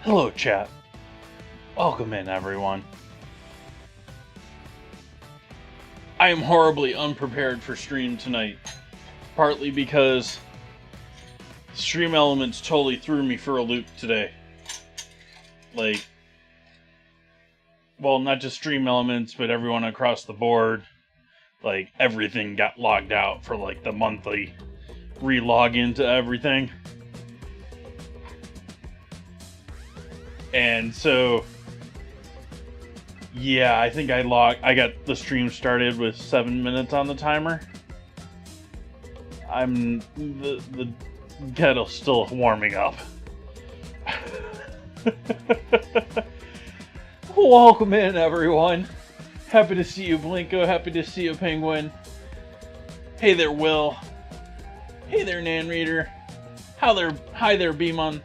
Hello, chat. Welcome in, everyone. I am horribly unprepared for stream tonight. Partly because Stream Elements totally threw me for a loop today. Like, well, not just Stream Elements, but everyone across the board. Like, everything got logged out for, like, the monthly re-login to everything. And so, yeah, I think I got the stream started with 7 minutes on the timer. The kettle's still warming up. Welcome in, everyone. Happy to see you, Blinko. Happy to see you, Penguin. Hey there, Will. Hey there, Nan Reader. Hi there, Beemon.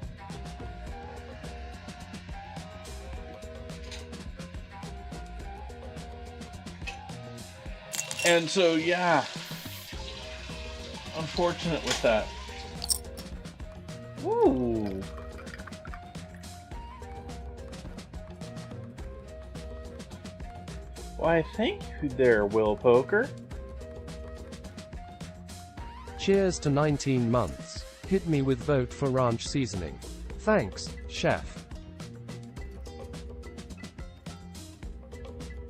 And so, yeah, unfortunate with that. Ooh. Why, thank you there, Will Poker. Cheers to 19 months. Hit me with vote for ranch seasoning. Thanks, chef.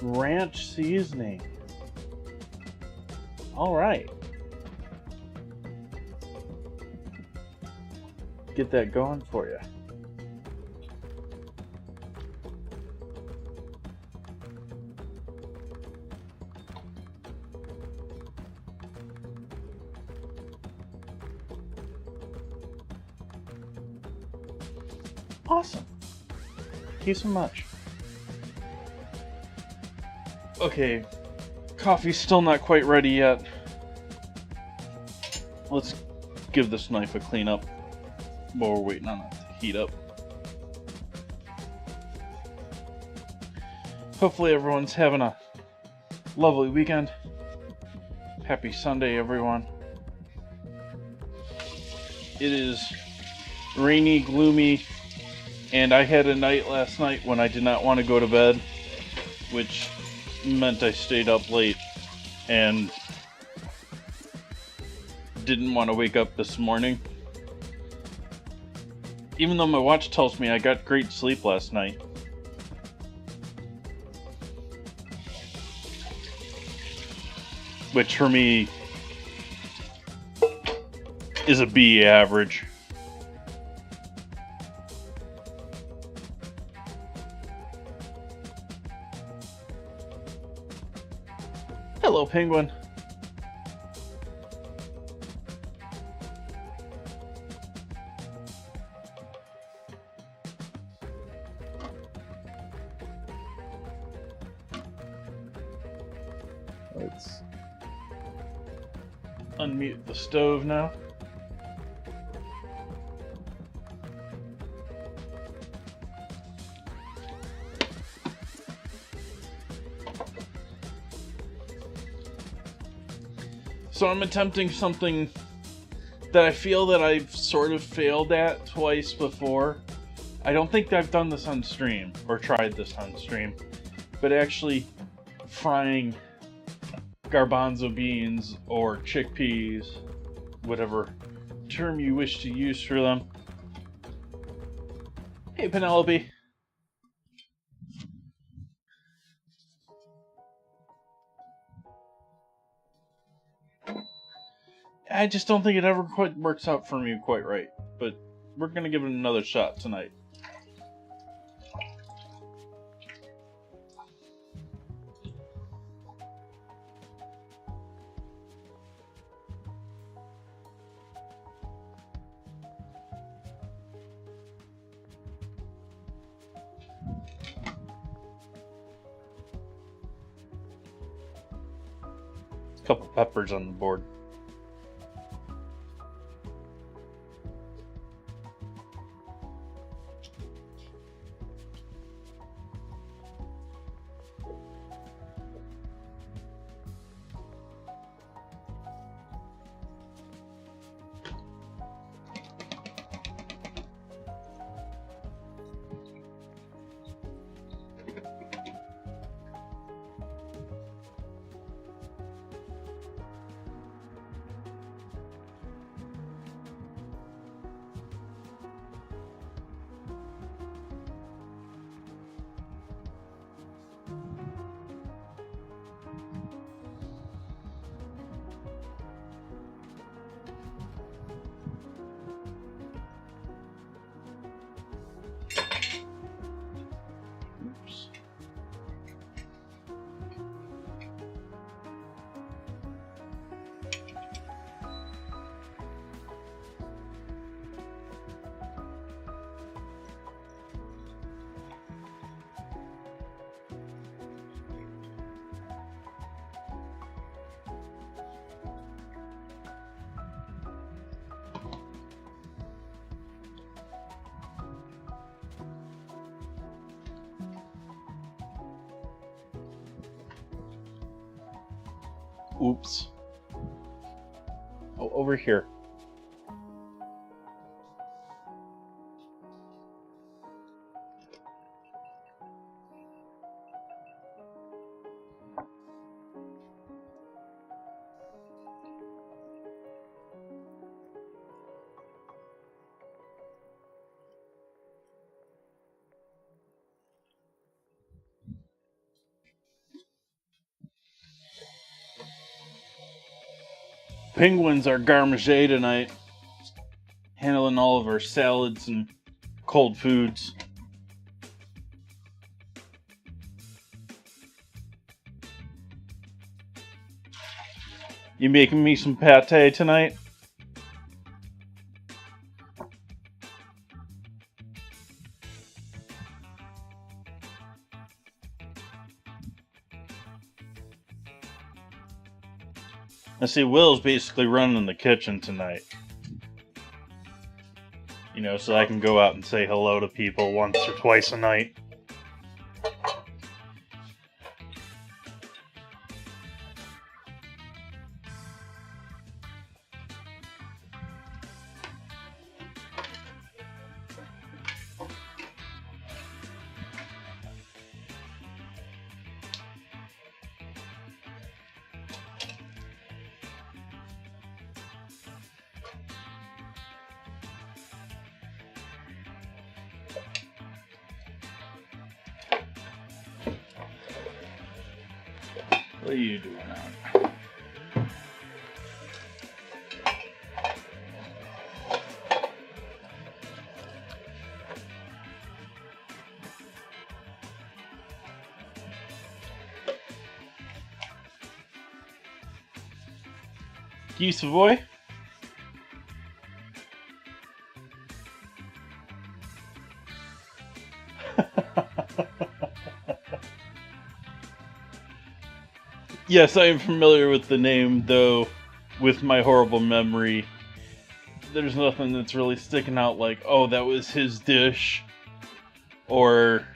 Ranch seasoning. All right. Get that going for you. Awesome. Thank you so much. Okay. Coffee's still not quite ready yet. Let's give this knife a clean up while we're waiting on it to heat up. Hopefully everyone's having a lovely weekend. Happy Sunday, everyone. It is rainy, gloomy, and I had a night last night when I did not want to go to bed, which meant I stayed up late and didn't want to wake up this morning. Even though my watch tells me I got great sleep last night. Which for me is a B average. Hello, Penguin. Let's unmute the stove now. So I'm attempting something that I feel that I've sort of failed at twice before. I don't think I've done this on stream, or tried this on stream, but actually frying garbanzo beans or chickpeas, whatever term you wish to use for them. Hey, Penelope. I just don't think it ever quite works out for me quite right, but we're gonna give it another shot tonight. A couple peppers on the board. Oops. Oh, over here. Penguins are garde tonight, handling all of our salads and cold foods. You making me some pate tonight? I see Will's basically running the kitchen tonight. You know, so I can go out and say hello to people once or twice a night. What are you doing now? Guy Savoy? Yes, I am familiar with the name, though with my horrible memory, there's nothing that's really sticking out like, oh, that was his dish, or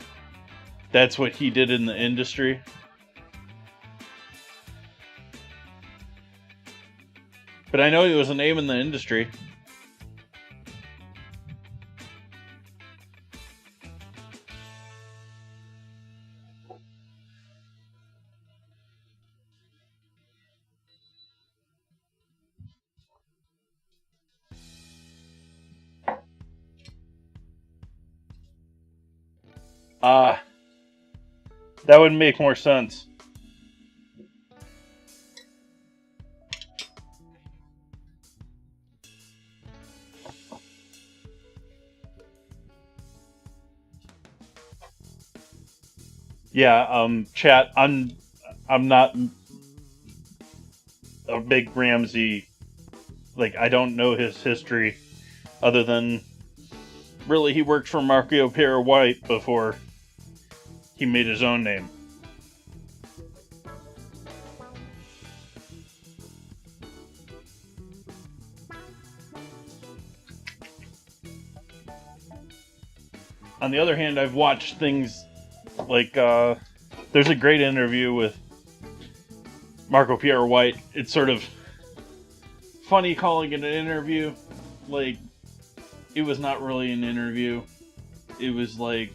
that's what he did in the industry. But I know he was a name in the industry. Ah, that would make more sense. Yeah, chat, I'm not a big Ramsey, like, I don't know his history, other than, really, he worked for Marco Pierre White before he made his own name. On the other hand, I've watched things like, there's a great interview with Marco Pierre White. It's sort of funny calling it an interview. Like, it was not really an interview. It was like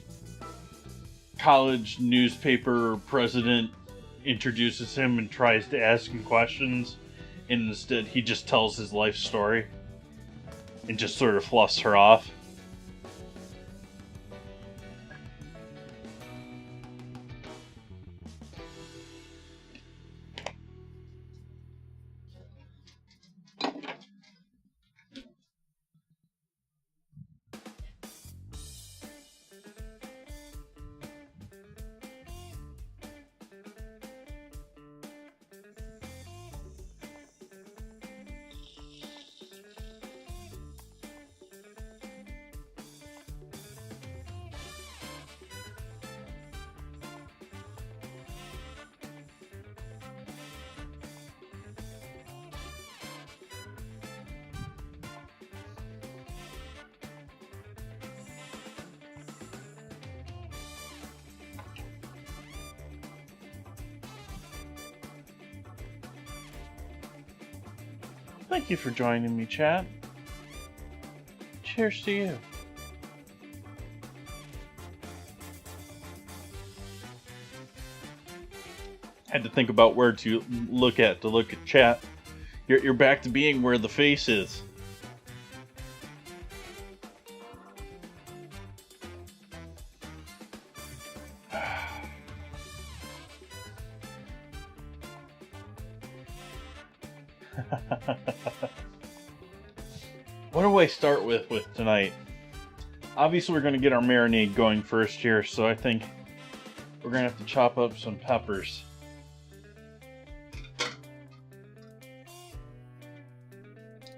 college newspaper president introduces him and tries to ask him questions, and instead he just tells his life story and just sort of fluffs her off. thank you for joining me, chat. Cheers to you. Had to think about where to look at chat. You're back to being where the face is. What do I start with tonight? Obviously, we're going to get our marinade going first here, so I think we're going to have to chop up some peppers.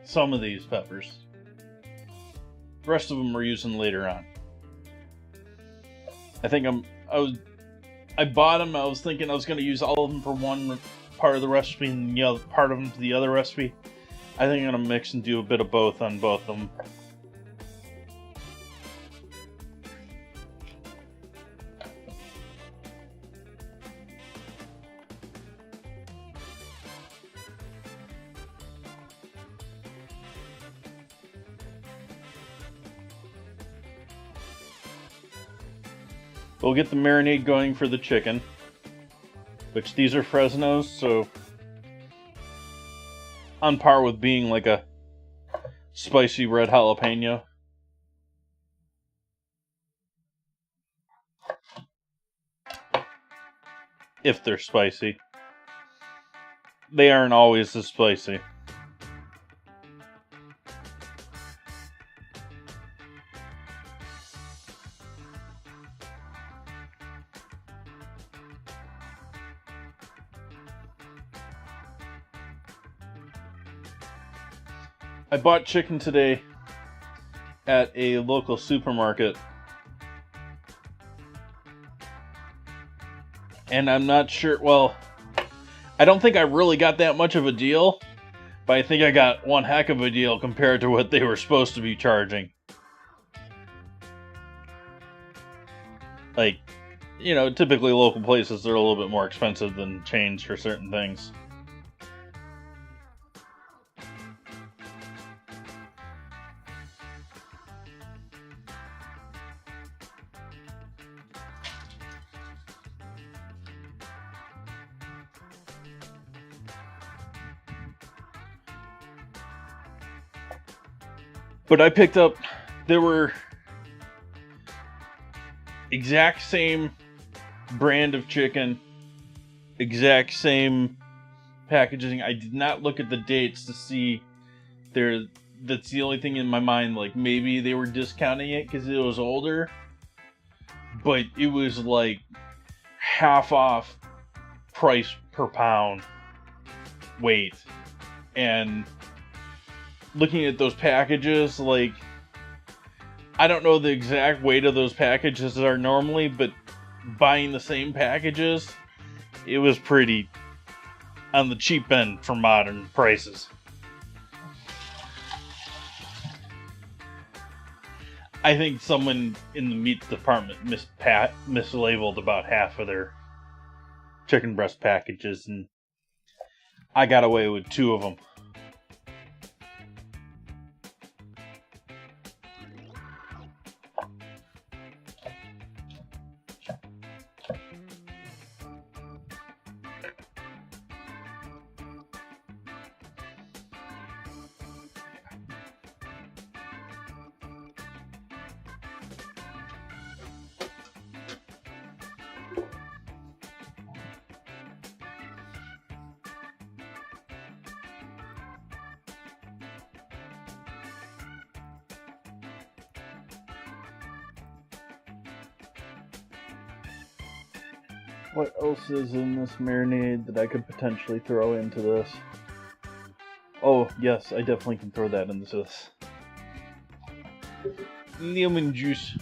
Some of these peppers. The rest of them we're using later on. I think I bought them. I was thinking I was going to use all of them for one part of the recipe and the other part of them for the other recipe. I think I'm going to mix and do a bit of both on both of them. We'll get the marinade going for the chicken, which these are Fresno's, so on par with being like a spicy red jalapeno. If they're spicy. They aren't always as spicy. I bought chicken today at a local supermarket. And I'm not sure, well, I don't think I really got that much of a deal, but I think I got one heck of a deal compared to what they were supposed to be charging. Like, you know, typically local places are a little bit more expensive than chains for certain things. But I picked up, there were exact same brand of chicken, exact same packaging. I did not look at the dates to see that's the only thing in my mind, like maybe they were discounting it because it was older, but it was like half off price per pound weight. And looking at those packages, like, I don't know the exact weight of those packages are normally, but buying the same packages, it was pretty on the cheap end for modern prices. I think someone in the meat department mislabeled about half of their chicken breast packages, and I got away with 2 of them. What else is in this marinade that I could potentially throw into this? Oh, yes, I definitely can throw that into this. Lemon juice.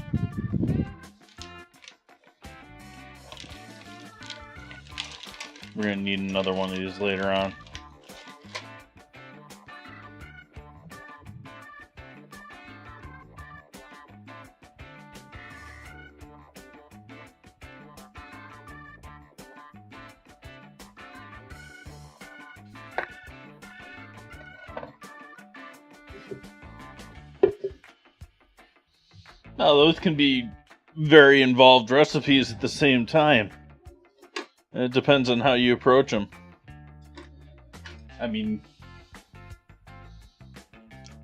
We're gonna need another one of these later on. Oh, those can be very involved recipes at the same time. It depends on how you approach them. I mean,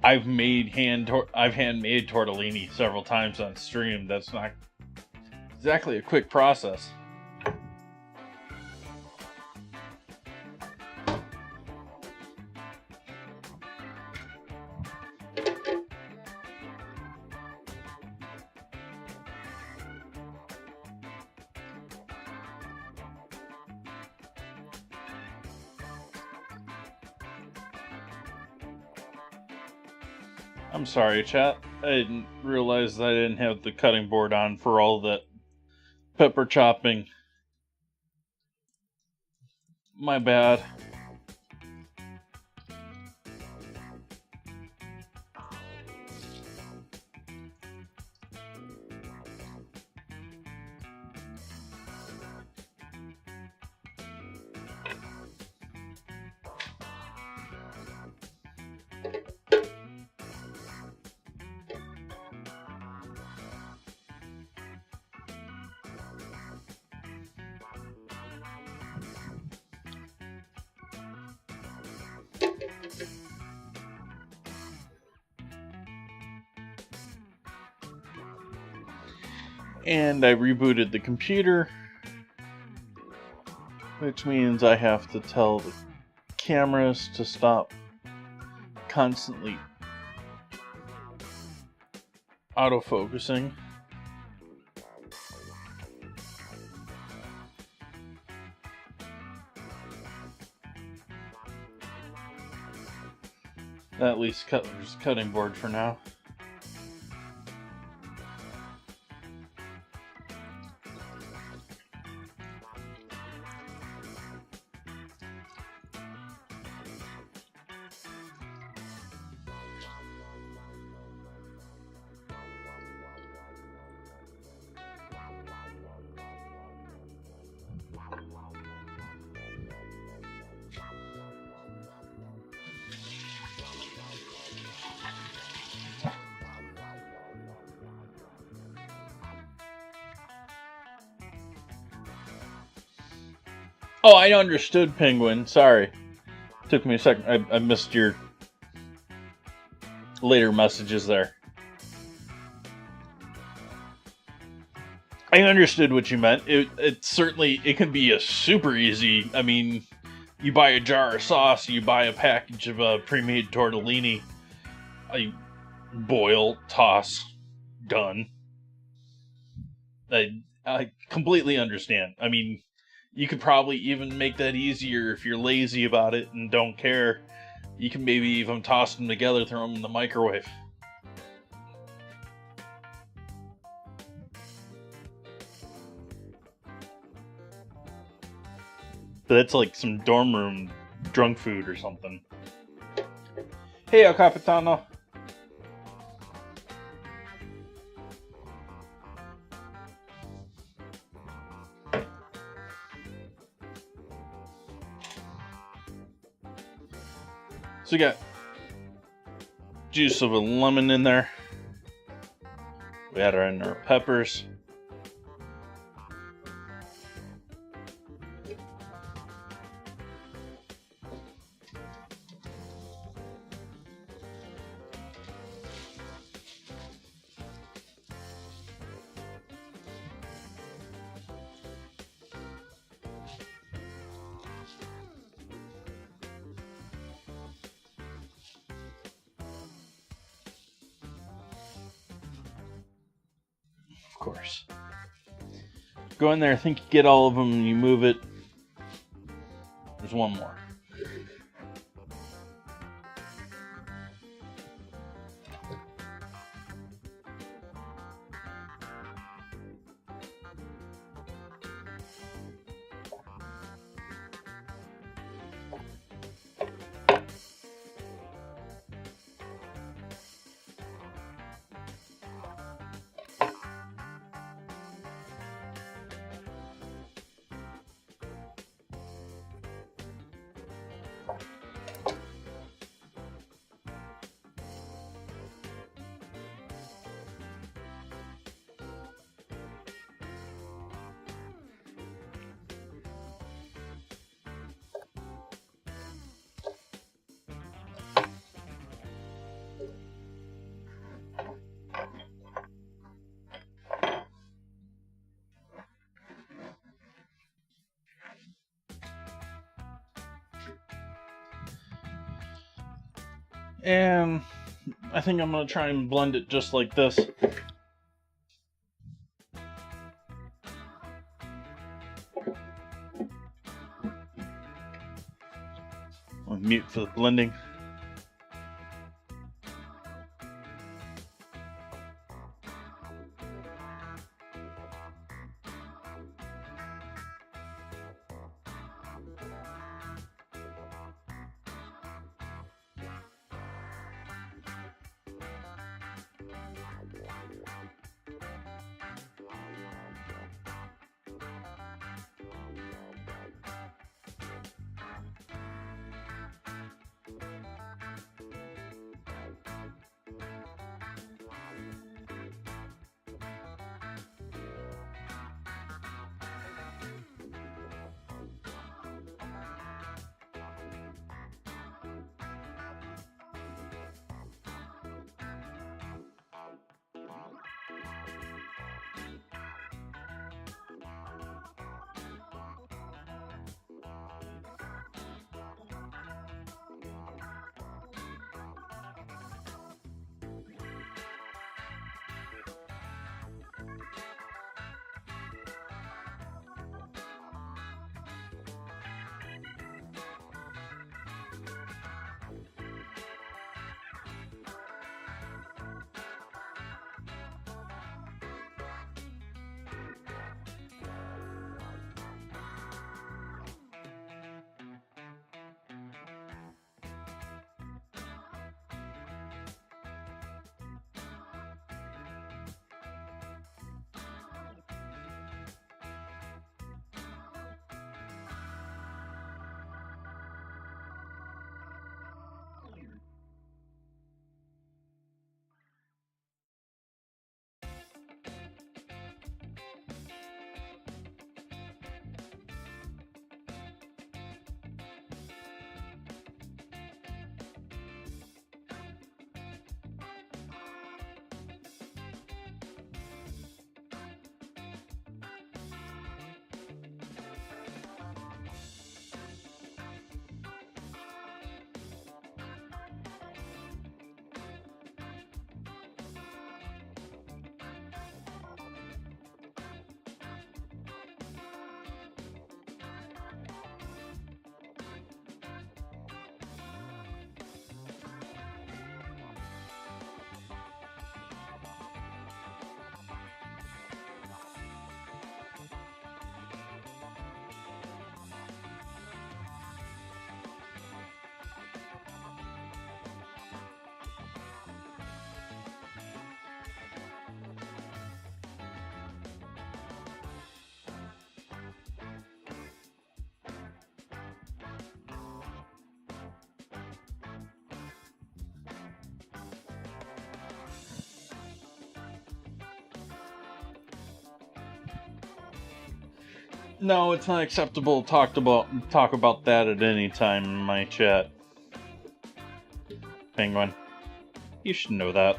I've hand-made tortellini several times on stream. That's not exactly a quick process. I'm sorry, chat. I didn't realize that I didn't have the cutting board on for all that pepper chopping. My bad. And I rebooted the computer, which means I have to tell the cameras to stop constantly autofocusing. That at least there's a cutting board for now. Oh, I understood, Penguin. Sorry. Took me a second. I missed your later messages there. I understood what you meant. It certainly, it can be a super easy. I mean, you buy a jar of sauce, you buy a package of pre-made tortellini. I boil, toss, done. I completely understand. I mean, you could probably even make that easier if you're lazy about it and don't care. You can maybe even toss them together, throw them in the microwave. But that's like some dorm room drunk food or something. Hey, El Capitano. So we got juice of a lemon in there. We add our peppers. Of course. Go in there, I think you get all of them, and you move it. There's one more. And I think I'm going to try and blend it just like this. I'll mute for the blending. No, it's not acceptable to talk about that at any time in my chat. Penguin. You should know that.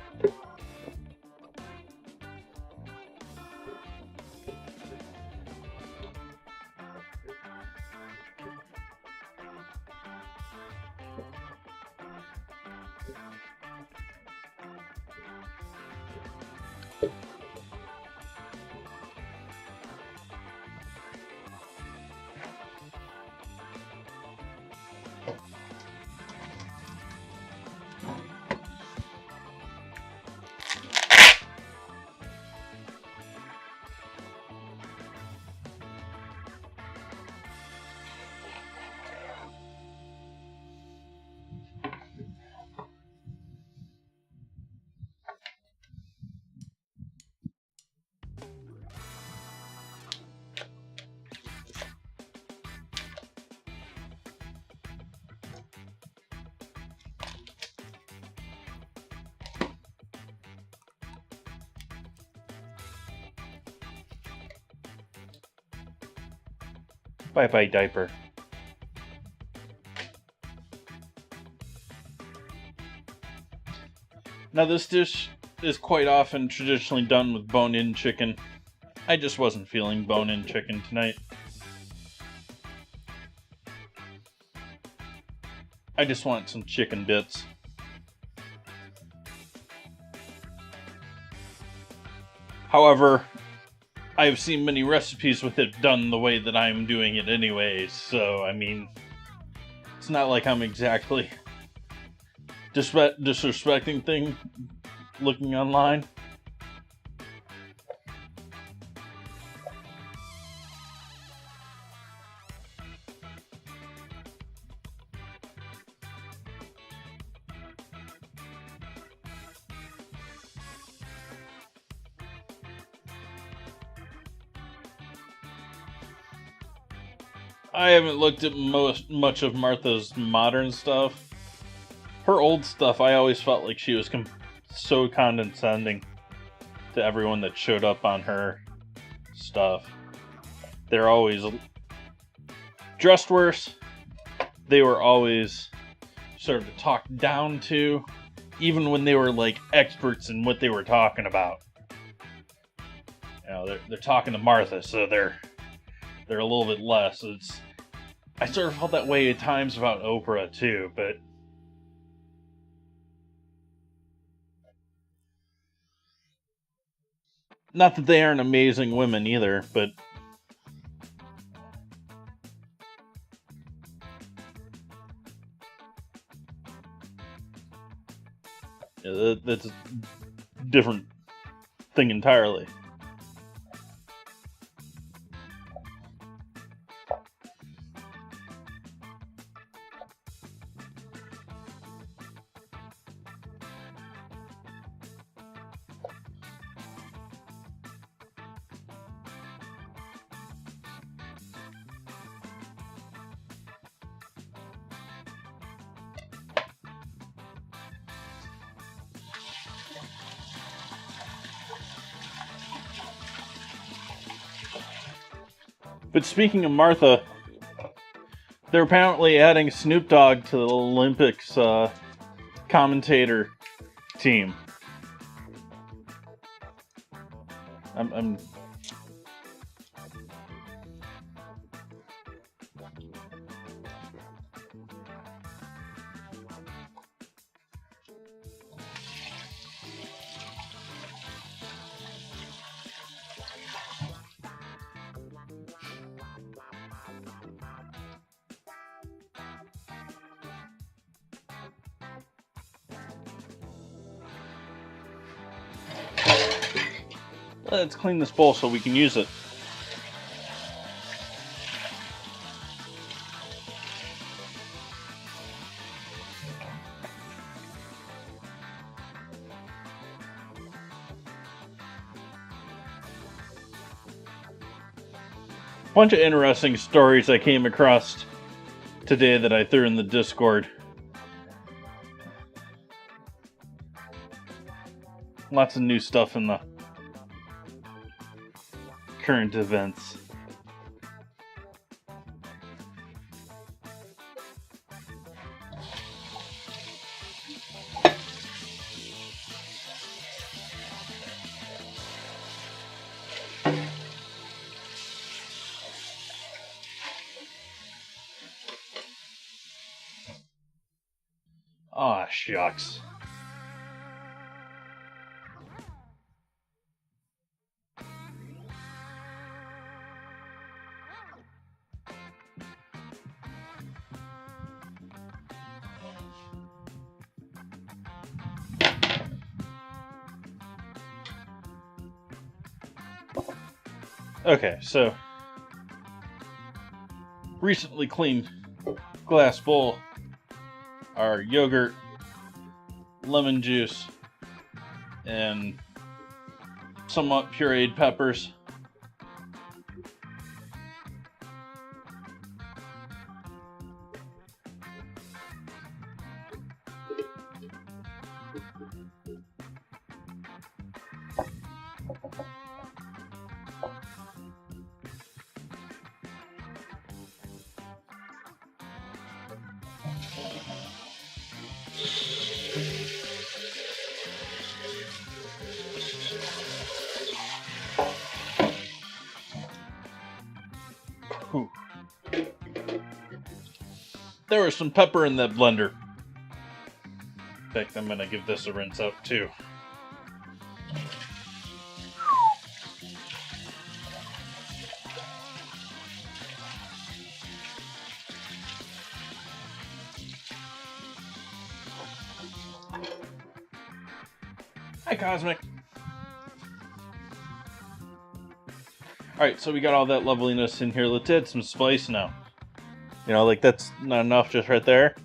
Bye-bye, diaper. Now, this dish is quite often traditionally done with bone-in chicken. I just wasn't feeling bone-in chicken tonight. I just want some chicken bits. However, I've seen many recipes with it done the way that I'm doing it anyways, so, I mean, it's not like I'm exactly disrespecting thing looking online. I haven't looked at much of Martha's modern stuff. Her old stuff, I always felt like she was so condescending to everyone that showed up on her stuff. They're always dressed worse. They were always sort of talked down to, even when they were like experts in what they were talking about. You know, they're talking to Martha, so they're a little bit less. I sort of felt that way at times about Oprah too, but not that they aren't amazing women either, but yeah, that's a different thing entirely. But speaking of Martha, they're apparently adding Snoop Dogg to the Olympics commentator team. I'm Let's clean this bowl so we can use it. Bunch of interesting stories I came across today that I threw in the Discord. Lots of new stuff in the current events. Aw, shucks. Okay, so recently cleaned glass bowl, our yogurt, lemon juice, and somewhat pureed peppers. Whew. There was some pepper in that blender. In fact, I'm gonna give this a rinse out too. Hi, Cosmic. Alright, so we got all that loveliness in here. Let's add some spice now. You know, like that's not enough just right there.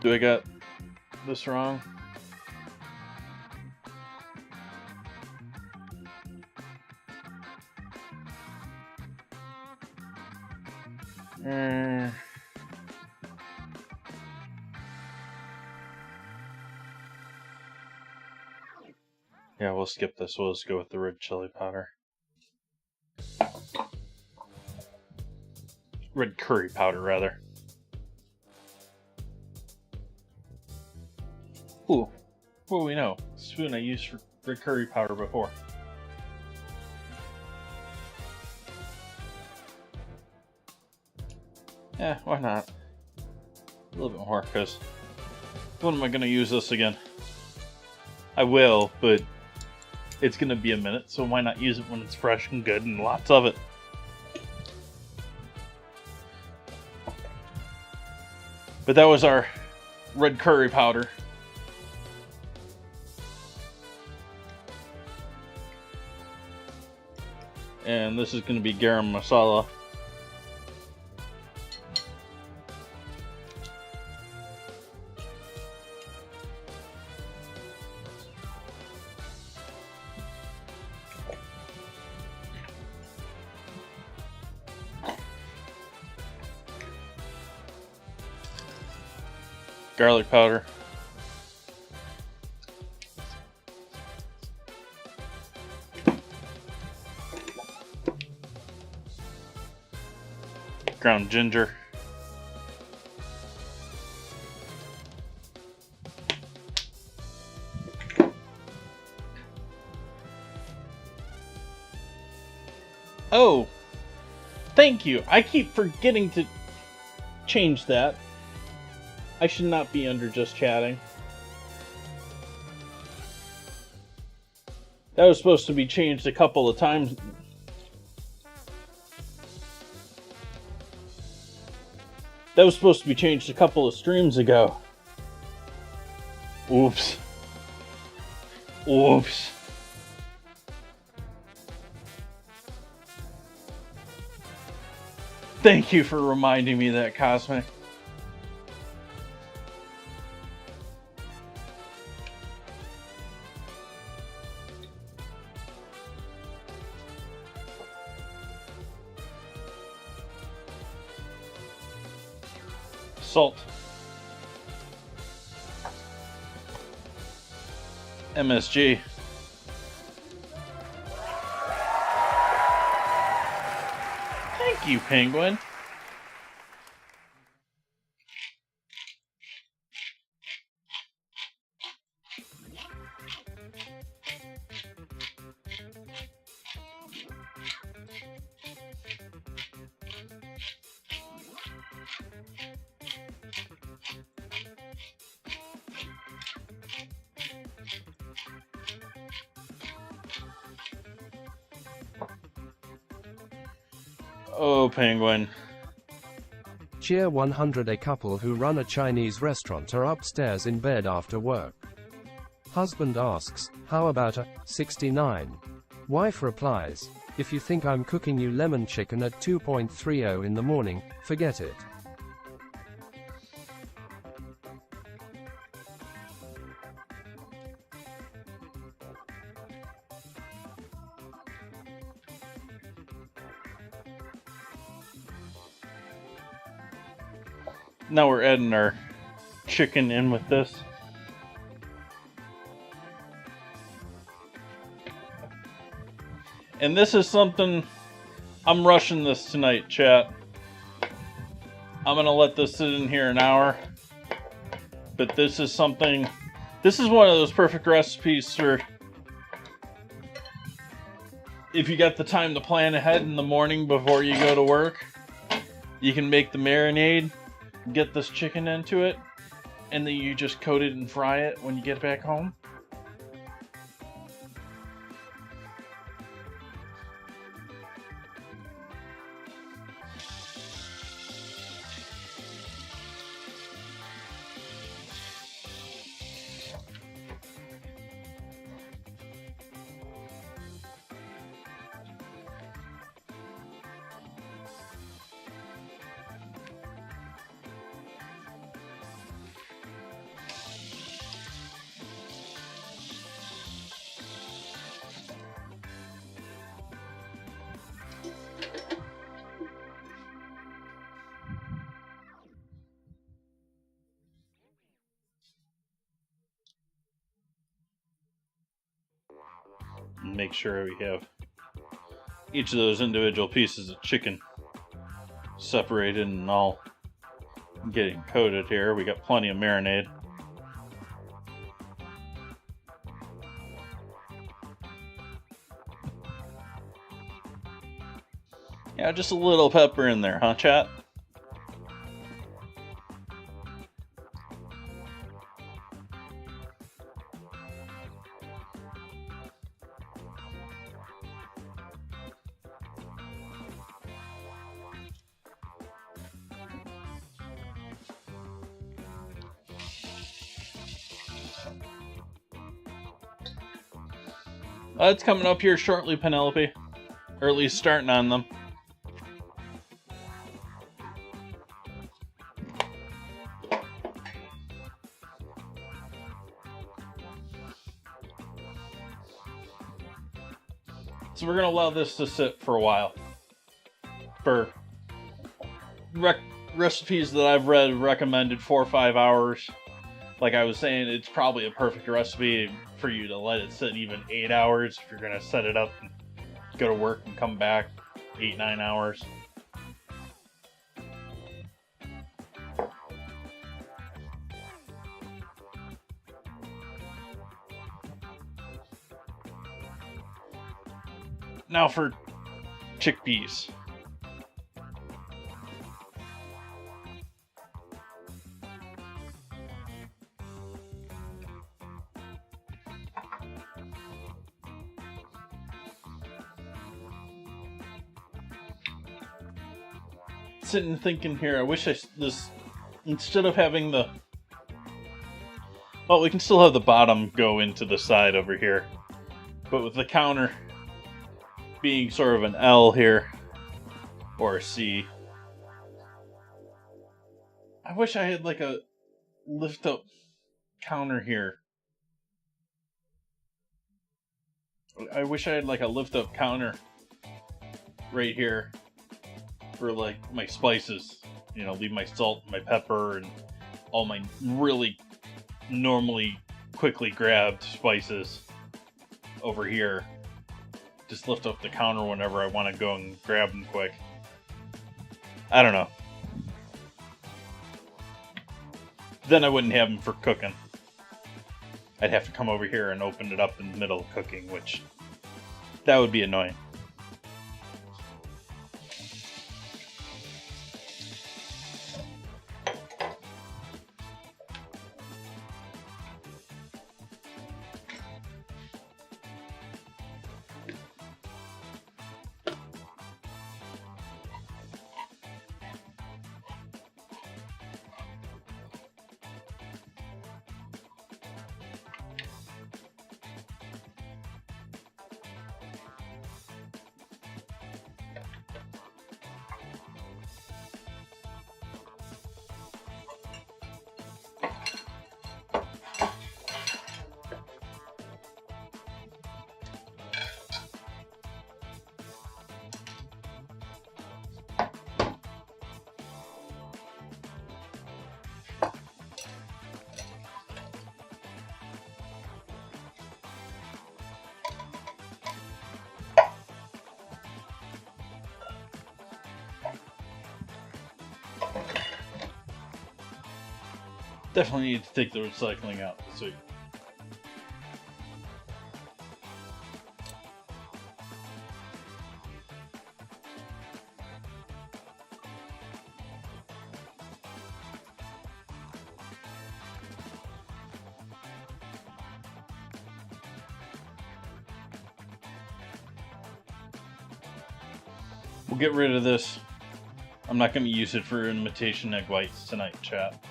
Do I got this wrong? Yeah, we'll skip this. We'll just go with the red chili powder. Red curry powder, rather. Ooh, what do we know? Spoon I used for red curry powder before. Yeah, why not? A little bit more, because when am I going to use this again? I will, but it's going to be a minute, so why not use it when it's fresh and good and lots of it? But that was our red curry powder. And this is going to be garam masala. Garlic powder. Ground ginger. Oh, thank you. I keep forgetting to change that. I should not be under just chatting. That was supposed to be changed a couple of times. That was supposed to be changed a couple of streams ago. Oops. Oops. Thank you for reminding me of that, Cosmic. Salt. MSG. Thank you, Penguin. Oh, Penguin. Cheer 100. A couple who run a Chinese restaurant are upstairs in bed after work. Husband asks, "How about a 69?" Wife replies, "If you think I'm cooking you lemon chicken at 2:30 in the morning, forget it." Now we're adding our chicken in with this. And this is something, I'm rushing this tonight, chat. I'm gonna let this sit in here an hour. But this is something, this is one of those perfect recipes for if you got the time to plan ahead in the morning before you go to work. You can make the marinade, get this chicken into it, and then you just coat it and fry it when you get back home. and make sure we have each of those individual pieces of chicken separated and all getting coated here. We got plenty of marinade. Yeah, just a little pepper in there, huh, chat? It's coming up here shortly, Penelope. Or at least starting on them. So we're going to allow this to sit for a while. For recipes that I've read recommended 4 or 5 hours. Like I was saying, it's probably a perfect recipe for you to let it sit even 8 hours if you're going to set it up and go to work and come back 8-9 hours. Now for chickpeas. Sitting thinking here, I wish this, instead of having the, well, we can still have the bottom go into the side over here, but with the counter being sort of an L here, or a C, I wish I had like a lift up counter here. I wish I had like a lift up counter right here for like my spices, you know, leave my salt, my pepper, and all my really normally quickly grabbed spices over here. Just lift up the counter whenever I want to go and grab them quick. I don't know. Then I wouldn't have them for cooking. I'd have to come over here and open it up in the middle of cooking, which that would be annoying. Definitely need to take the recycling out this week. We'll get rid of this. I'm not going to use it for imitation egg whites tonight, chat.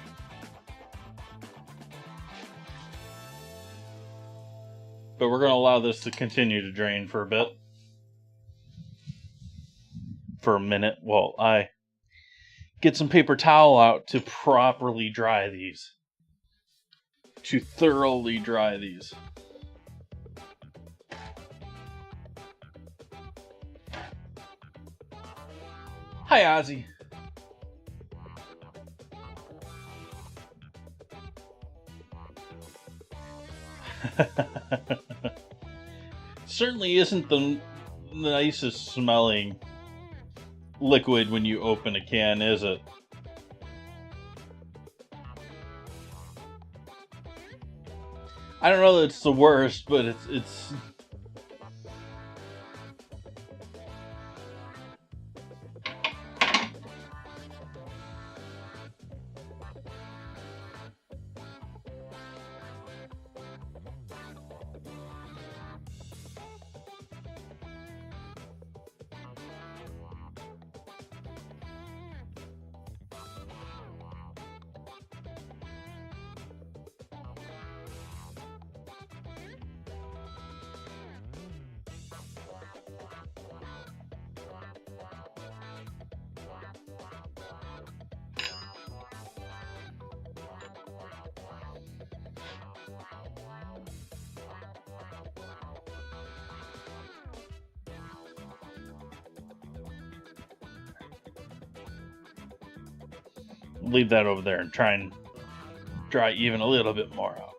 But we're going to allow this to continue to drain for a bit. For a minute while I get some paper towel out to properly dry these. To thoroughly dry these. Hi, Ozzy. certainly isn't the nicest smelling liquid when you open a can, is it? I don't know that it's the worst, but it's leave that over there and try and dry even a little bit more out.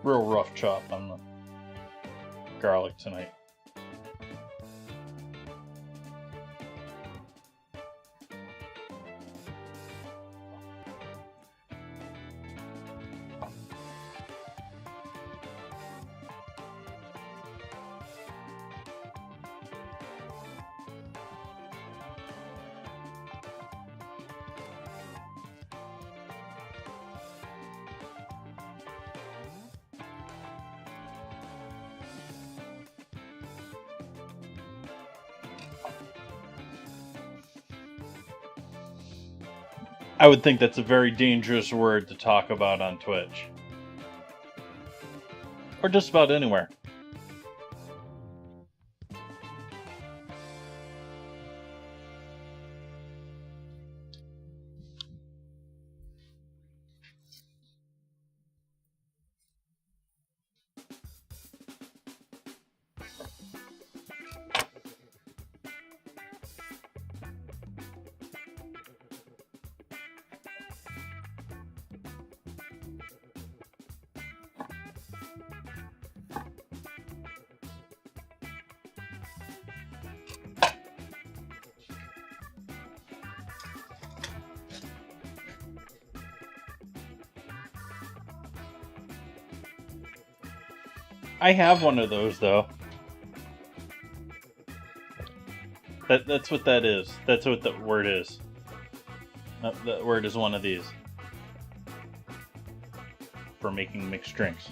real rough chop on the garlic tonight. I would think that's a very dangerous word to talk about on Twitch. Or just about anywhere. I have one of those, though. That's what that is. That's what the word is. That word is one of these. For making mixed drinks.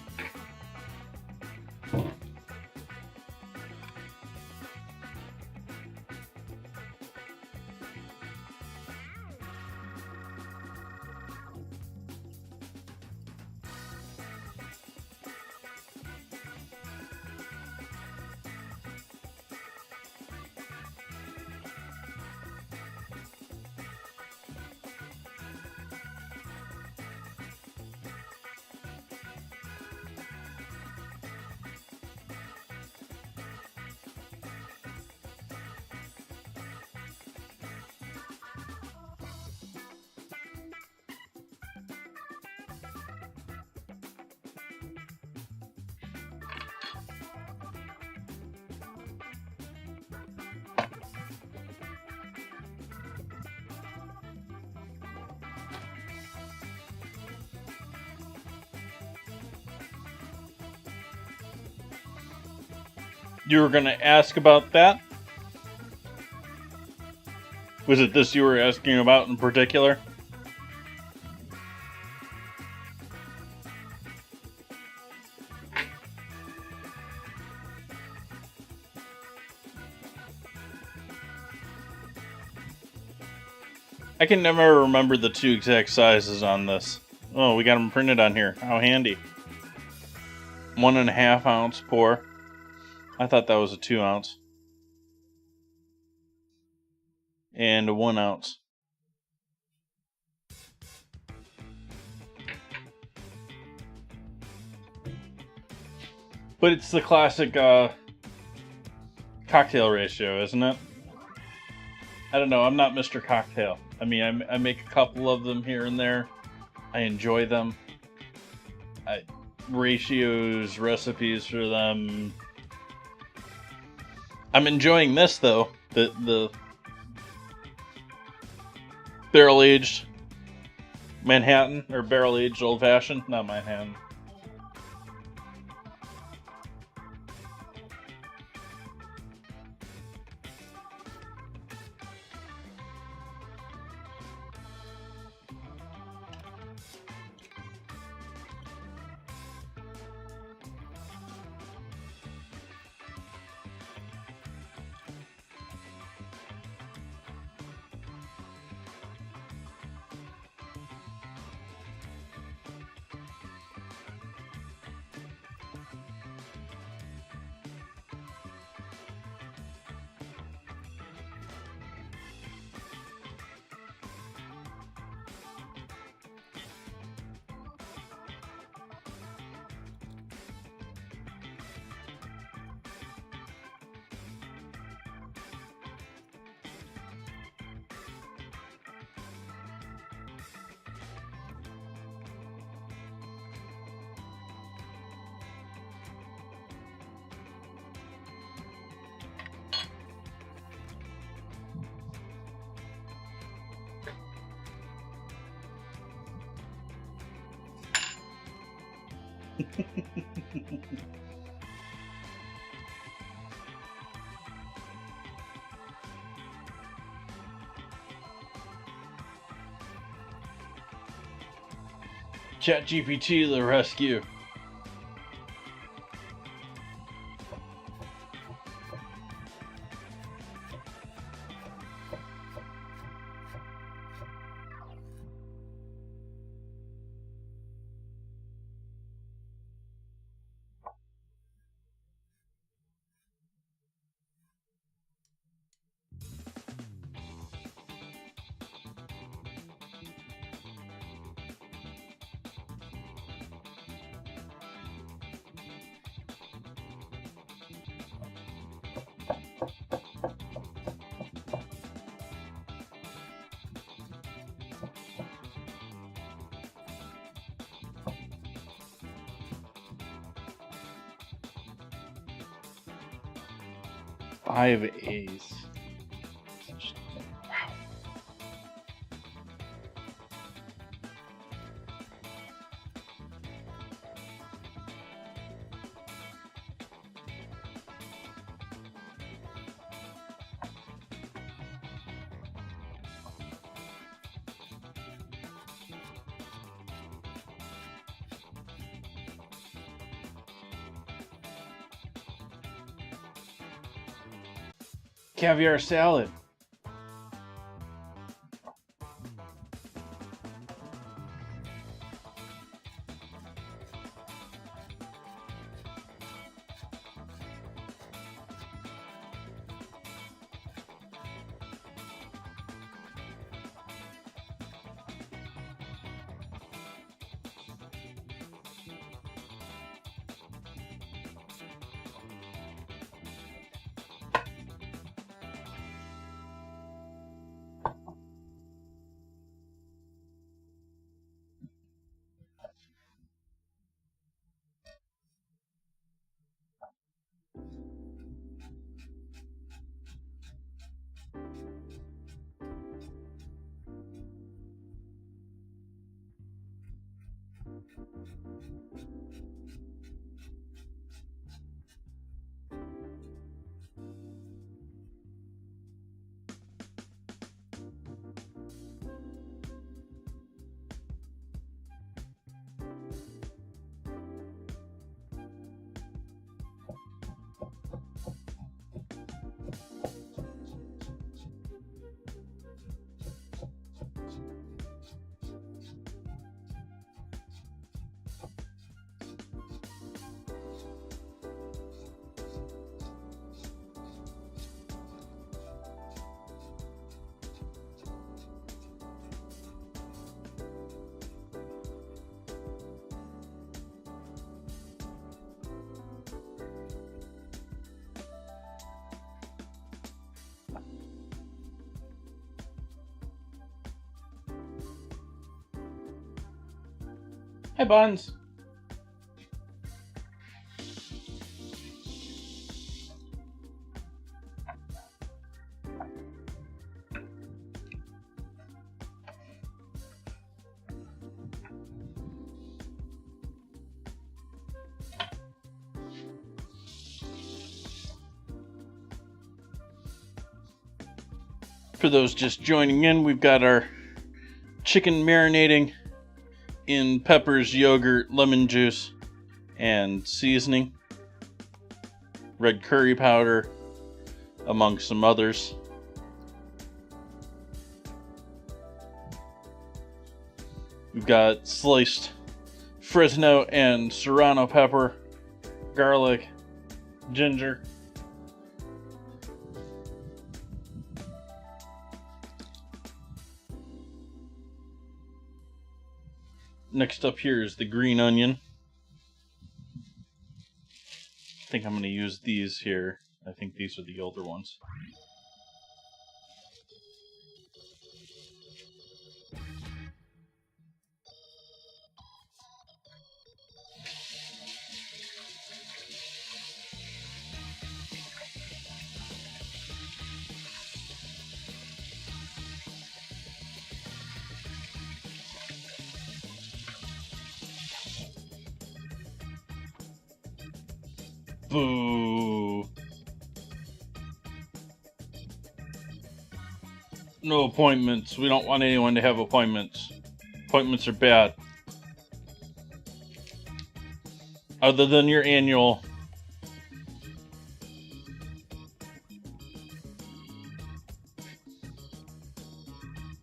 You were going to ask about that? Was it this you were asking about in particular? I can never remember the two exact sizes on this. Oh, we got them printed on here. How handy. 1.5 ounce pour. I thought that was a 2 ounce. And a 1 ounce. But it's the classic cocktail ratio, isn't it? I don't know. I'm not Mr. Cocktail. I mean, I make a couple of them here and there. I enjoy them. Ratios, recipes for them. I'm enjoying this though. The barrel aged Manhattan or barrel aged old fashioned, not Manhattan. ChatGPT to the rescue. Five A's. Wow. Caviar salad. Hi, Buns. For those just joining in, we've got our chicken marinating in peppers, yogurt, lemon juice, and seasoning. Red curry powder, among some others. We've got sliced Fresno and serrano pepper, garlic, ginger. Next up here is the green onion. I think I'm going to use these here. I think these are the older ones. Boo. No appointments. We don't want anyone to have appointments. Appointments are bad. Other than your annual.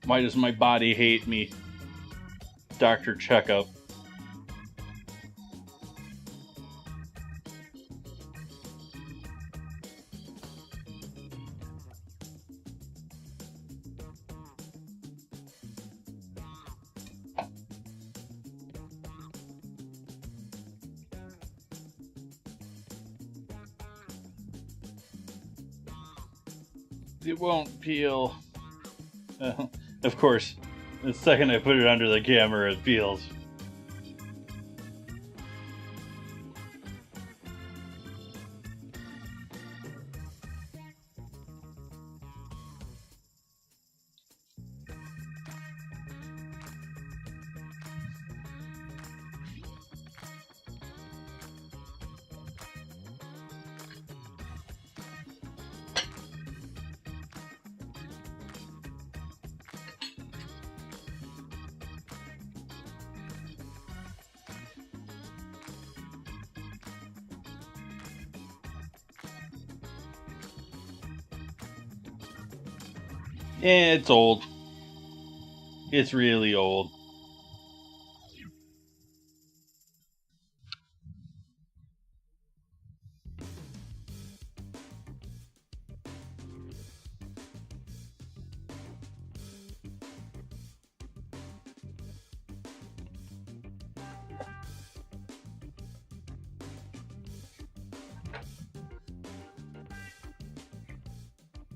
Why does my body hate me? Doctor checkup. It won't peel. Of course, the second I put it under the camera, it peels. It's old. It's really old.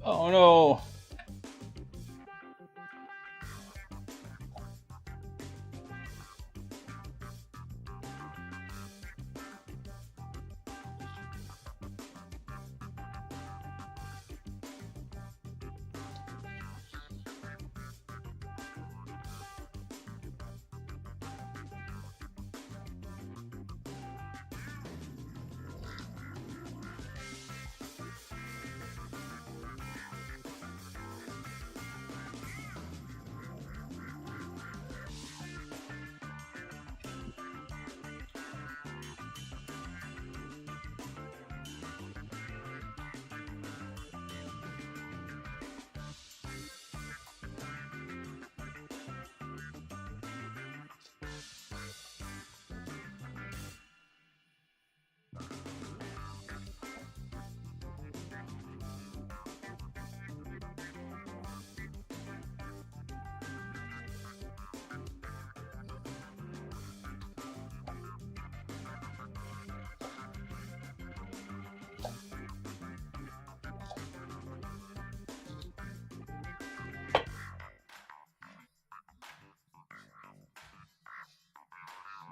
Oh no.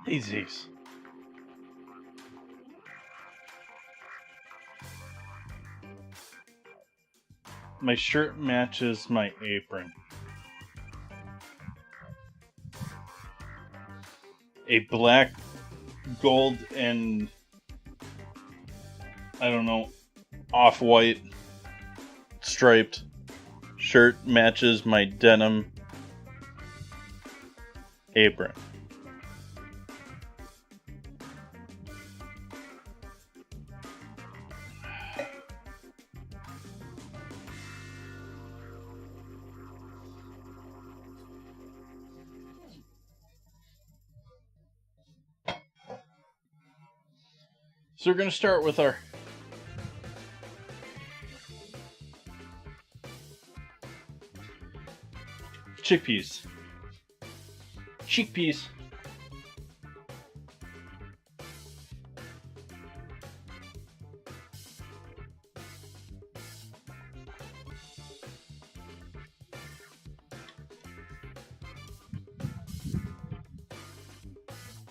Daisies. My shirt matches my apron. A black, gold, and I don't know, off-white striped shirt matches my denim apron. So we're going to start with our chickpeas. Chickpeas.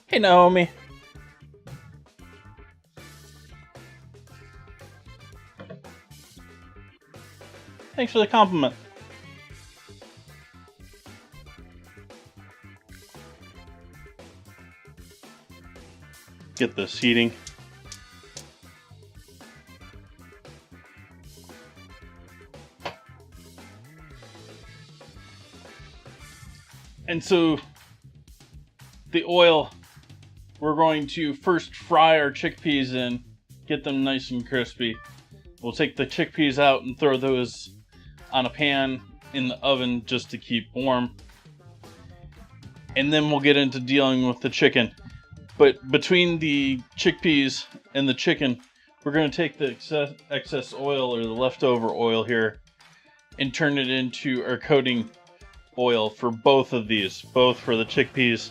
Hey, Naomi. Thanks for the compliment. Get this heating. And so the oil, we're going to first fry our chickpeas in, get them nice and crispy. We'll take the chickpeas out and throw those on a pan in the oven just to keep warm. And then we'll get into dealing with the chicken. But between the chickpeas and the chicken, we're going to take the excess oil or the leftover oil here and turn it into our coating oil for both of these, both for the chickpeas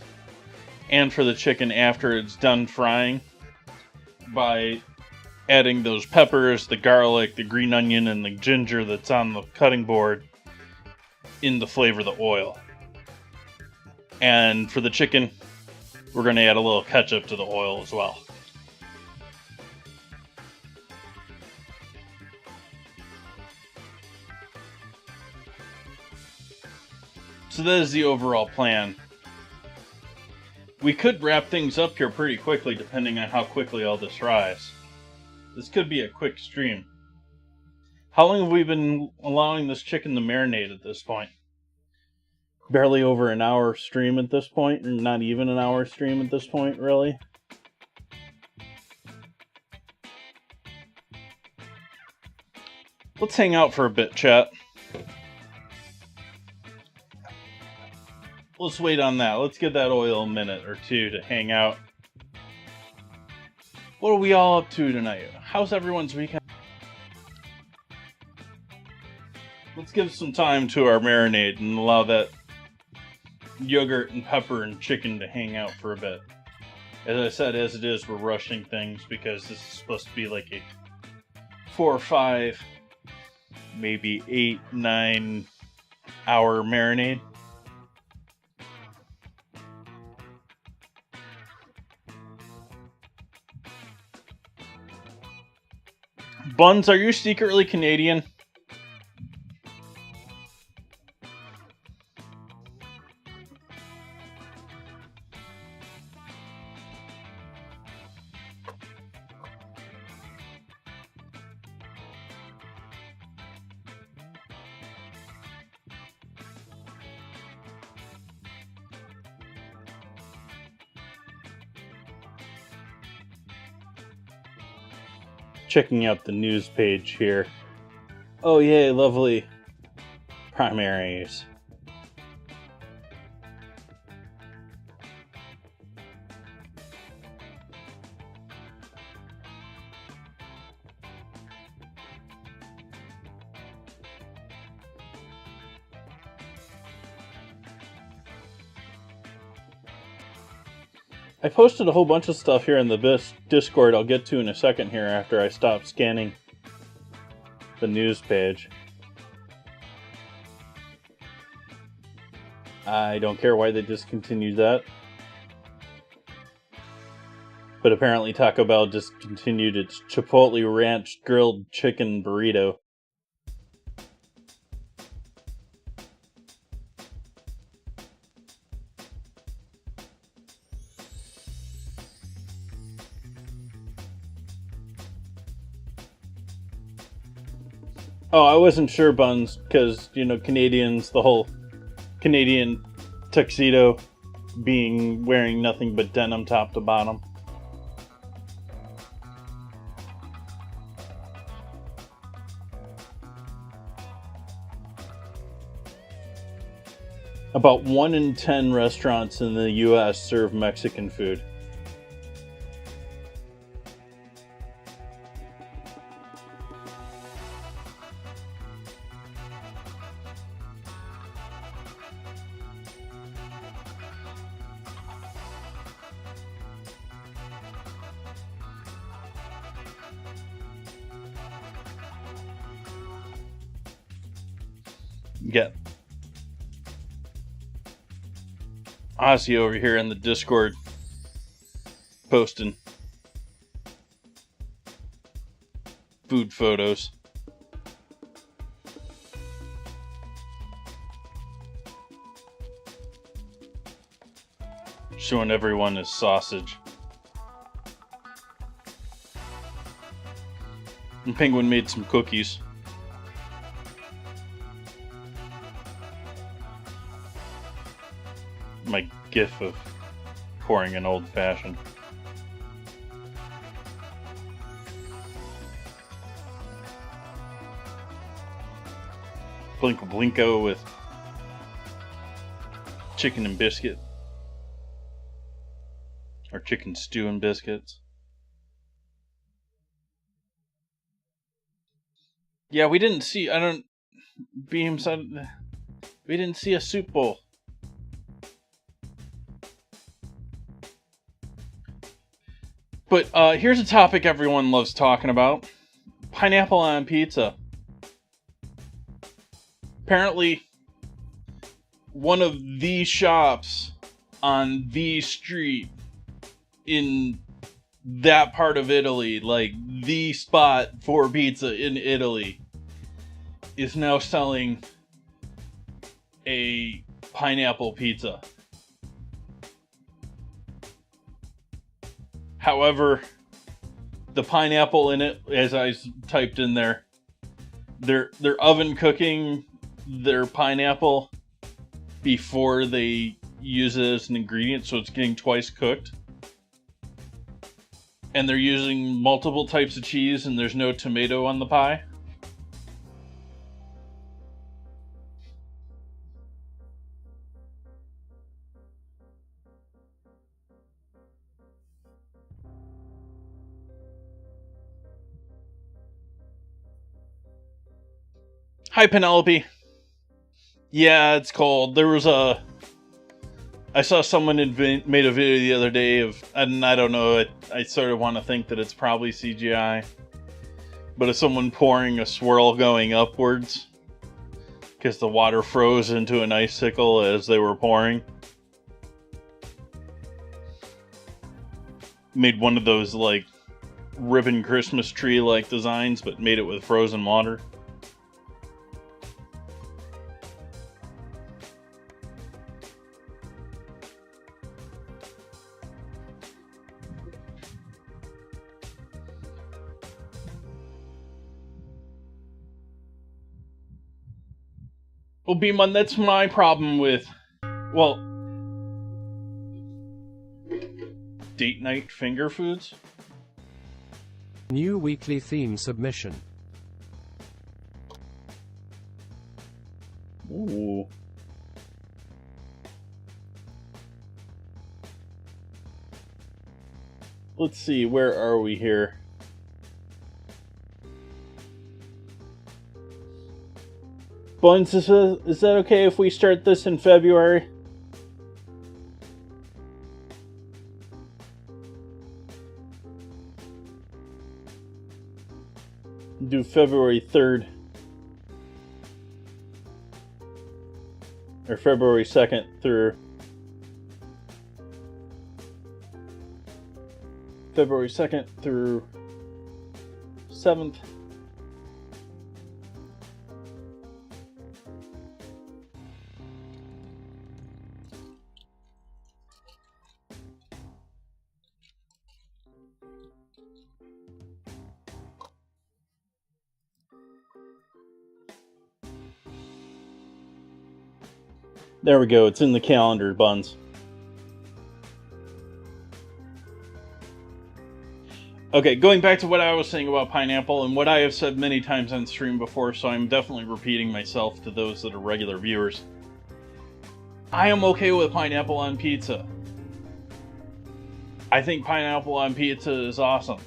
and for the chicken after it's done frying, by adding those peppers, the garlic, the green onion, and the ginger that's on the cutting board in to flavor the oil. And for the chicken, we're going to add a little ketchup to the oil as well. So that is the overall plan. We could wrap things up here pretty quickly depending on how quickly all this fries. This could be a quick stream. How long have we been allowing this chicken to marinate at this point? Barely over an hour stream at this point, or not even an hour stream at this point, really. Let's hang out for a bit, chat. Let's wait on that. Let's give that oil a minute or two to hang out. What are we all up to tonight? How's everyone's weekend? Let's give some time to our marinade and allow that yogurt and pepper and chicken to hang out for a bit. As I said, as it is, we're rushing things because this is supposed to be like a 4 or 5, maybe 8, 9 hour marinade. Buns, are you secretly Canadian? Checking out the news page here. Oh yay, lovely primaries. I posted a whole bunch of stuff here in the Discord I'll get to in a second here after I stop scanning the news page. I don't care why they discontinued that. But apparently Taco Bell discontinued its Chipotle Ranch grilled chicken burrito. Oh, I wasn't sure, Buns, because, you know, Canadians, the whole Canadian tuxedo being wearing nothing but denim top to bottom. About 1 in 10 restaurants in the US serve Mexican food. Get Ozzy over here in the Discord posting food photos. Showing everyone his sausage. And Penguin made some cookies. my gif of pouring an old fashioned. Blinko Blinko with chicken and biscuit. Or chicken stew and biscuits. Yeah, we didn't see, Beam said, we didn't see a soup bowl. But here's a topic everyone loves talking about. Pineapple on pizza. Apparently, one of the shops on the street in that part of Italy, like the spot for pizza in Italy, is now selling a pineapple pizza. However, the pineapple in it, as I typed in there, they're oven cooking their pineapple before they use it as an ingredient, so it's getting twice cooked. And they're using multiple types of cheese, and there's no tomato on the pie. Hi, Penelope. Yeah, it's cold. I saw someone had made a video the other day of, and I don't know, I sort of want to think that it's probably CGI, but of someone pouring a swirl going upwards because the water froze into an icicle as they were pouring. Made one of those, like, ribbon Christmas tree-like designs, but made it with frozen water. Well, B-Mun, that's my problem with, well, date night finger foods. New weekly theme submission. Ooh. Let's see, where are we here? Buns, is that okay if we start this in February? Do February 3rd. Or February 2nd through February 2nd through 7th. There we go, it's in the calendar, Buns. Okay, going back to what I was saying about pineapple, and what I have said many times on stream before, so I'm definitely repeating myself to those that are regular viewers. I am okay with pineapple on pizza. I think pineapple on pizza is awesome.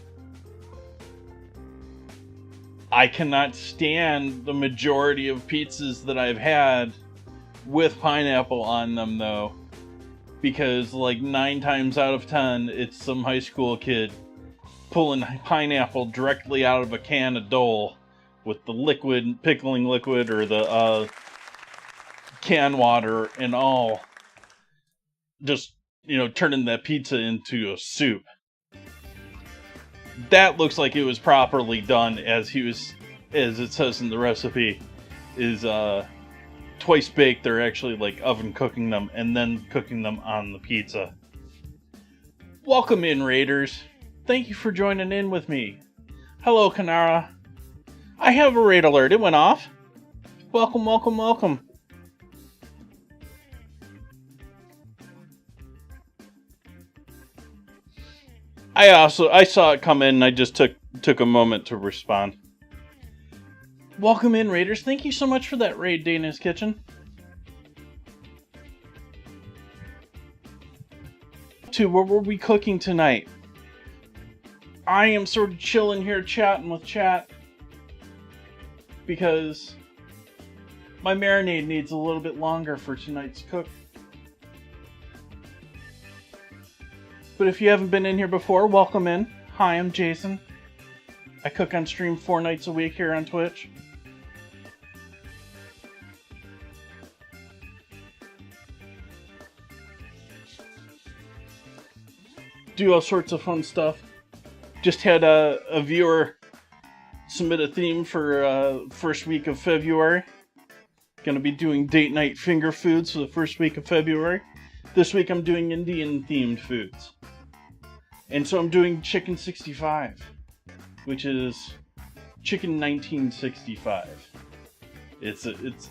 I cannot stand the majority of pizzas that I've had with pineapple on them, though, because like 9 times out of 10 it's some high school kid pulling pineapple directly out of a can of Dole with the liquid, pickling liquid, or the can water and all, just, you know, turning that pizza into a soup. That looks like it was properly done, as it says in the recipe, is twice baked. They're actually like oven cooking them and then cooking them on the pizza. Welcome in, Raiders. Thank you for joining in with me. Hello, Kanara. I have a raid alert. It went off. Welcome, welcome, welcome. I saw it come in and I just took a moment to respond. Welcome in, Raiders. Thank you so much for that raid, Dana's Kitchen. What were we cooking tonight? I am sort of chilling here chatting with chat because my marinade needs a little bit longer for tonight's cook. But if you haven't been in here before, welcome in. Hi, I'm Jason. I cook on stream 4 nights a week here on Twitch. Do all sorts of fun stuff. Just had a viewer submit a theme for first week of February. Gonna be doing date night finger foods for the first week of February. This week I'm doing Indian themed foods. And so I'm doing chicken 65, which is chicken 1965. It's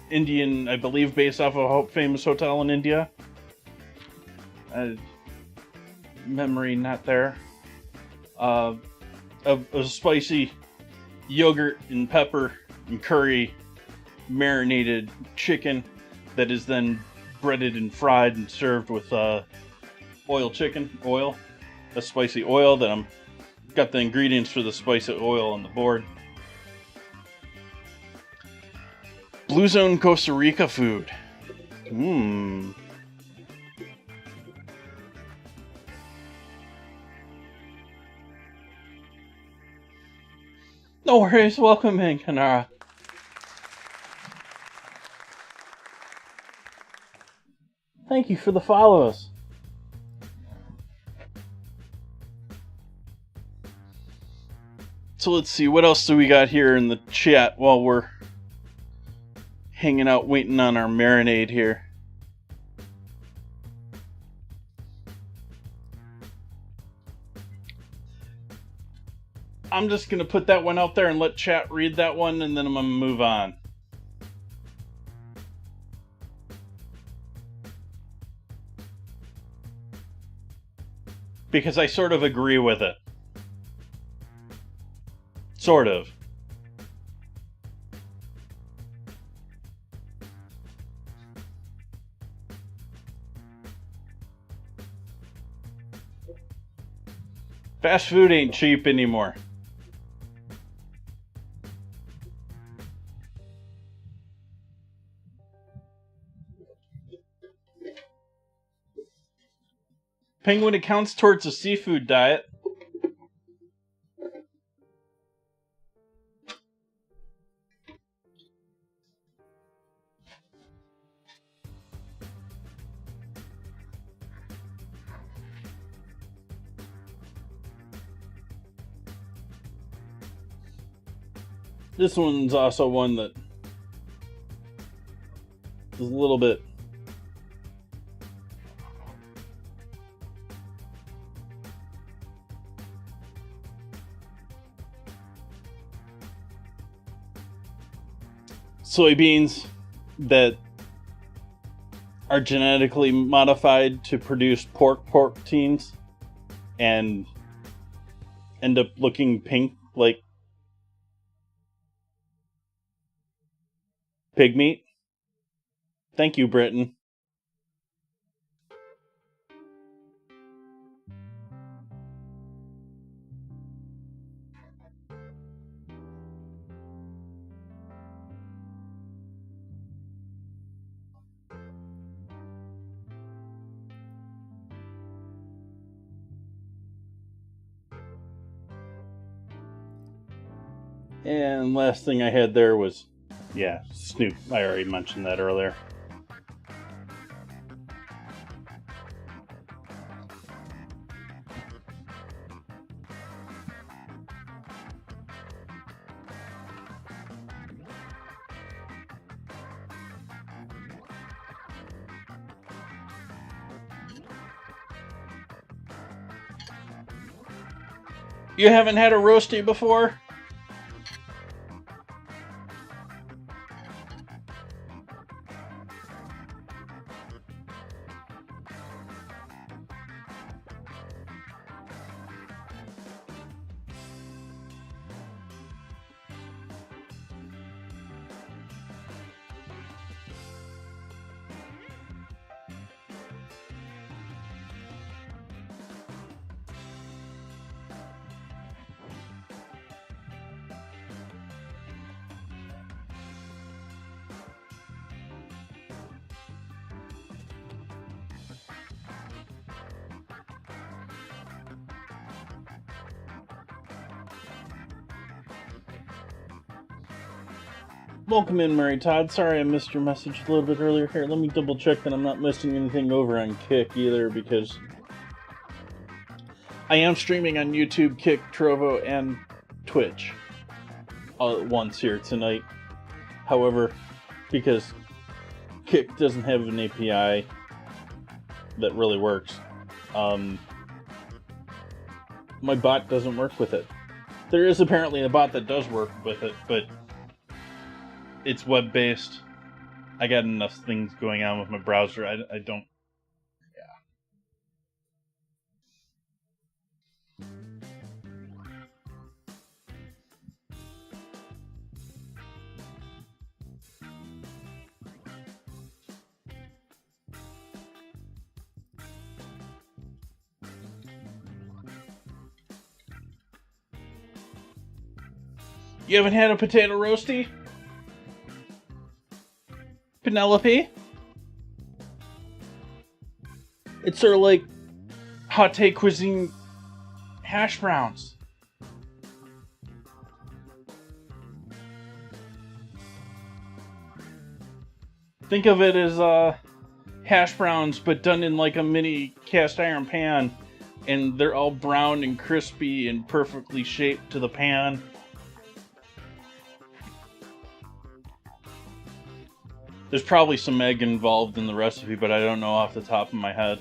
Indian, I believe, based off of a famous hotel in India. Memory not there. A spicy yogurt and pepper and curry marinated chicken that is then breaded and fried and served with oil. A spicy oil that I'm got the ingredients for the spicy oil on the board. Blue Zone Costa Rica food. No worries, welcome in, Kanara. Thank you for the follows. So let's see, what else do we got here in the chat while we're hanging out waiting on our marinade here. I'm just going to put that one out there and let chat read that one, and then I'm going to move on. Because I sort of agree with it. Sort of. Fast food ain't cheap anymore. Penguin, it counts towards a seafood diet. This one's also one that is a little bit soybeans that are genetically modified to produce pork proteins and end up looking pink like pig meat. Thank you, Britain. And last thing I had there was, yeah, Snoop. I already mentioned that earlier. You haven't had a roasty before? Welcome in, Mary Todd. Sorry I missed your message a little bit earlier. Here, let me double check that I'm not missing anything over on Kick either, because I am streaming on YouTube, Kick, Trovo, and Twitch all at once here tonight. However, because Kick doesn't have an API that really works, my bot doesn't work with it. There is apparently a bot that does work with it, but it's web-based. I got enough things going on with my browser. I don't... Yeah. You haven't had a potato roasty? Penelope? It's sort of like hot take cuisine hash browns. Think of it as hash browns, but done in like a mini cast iron pan, and they're all brown and crispy and perfectly shaped to the pan. There's probably some egg involved in the recipe, but I don't know off the top of my head.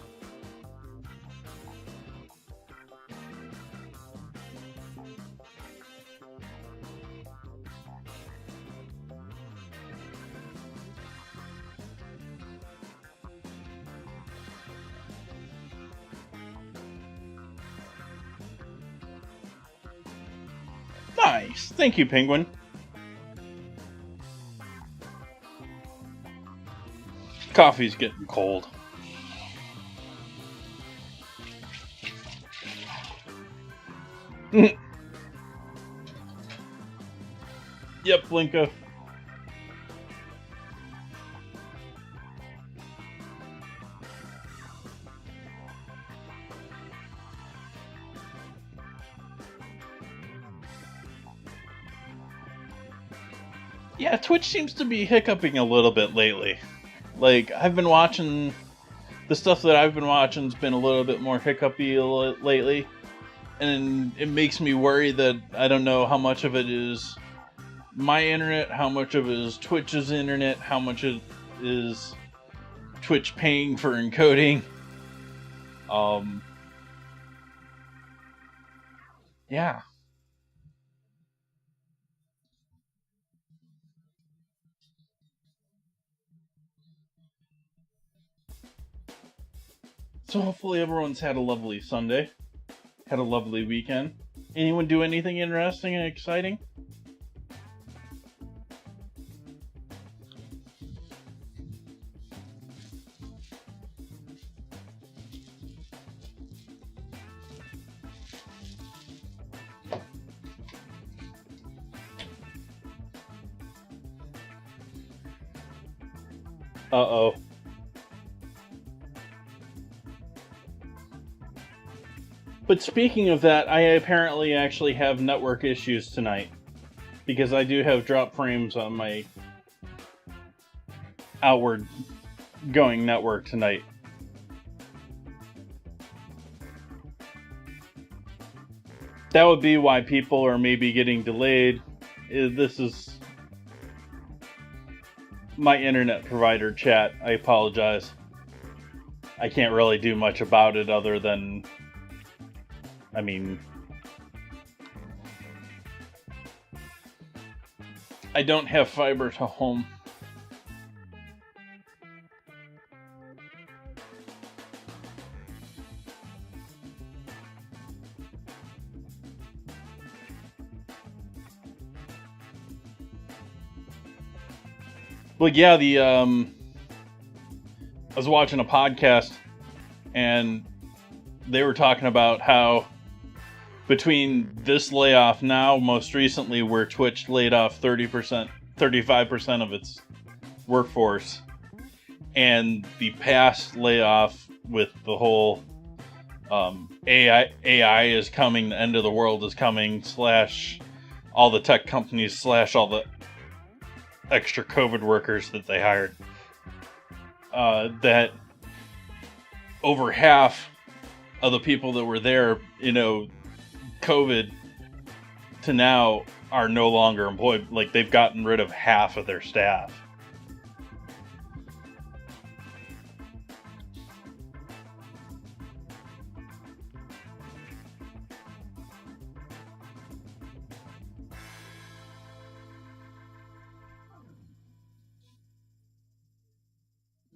Nice! Thank you, Penguin. Coffee's getting cold. Yep, Blinka. Yeah, Twitch seems to be hiccuping a little bit lately. Like, I've been watching... The stuff that I've been watching's been a little bit more hiccupy lately. And it makes me worry that I don't know how much of it is my internet, how much of it is Twitch's internet, how much it is Twitch paying for encoding. Yeah. So hopefully everyone's had a lovely Sunday. Had a lovely weekend. Anyone do anything interesting and exciting? Uh-oh. But speaking of that, I apparently actually have network issues tonight. Because I do have drop frames on my outward going network tonight. That would be why people are maybe getting delayed. This is my internet provider, chat. I apologize. I can't really do much about it other than... I mean... I don't have fiber to home. Well, yeah, I was watching a podcast, and they were talking about how between this layoff now, most recently, where Twitch laid off 35% of its workforce, and the past layoff with the whole AI is coming, the end of the world is coming, / all the tech companies / all the extra COVID workers that they hired. That over half of the people that were there, COVID to now are no longer employed. Like, they've gotten rid of half of their staff.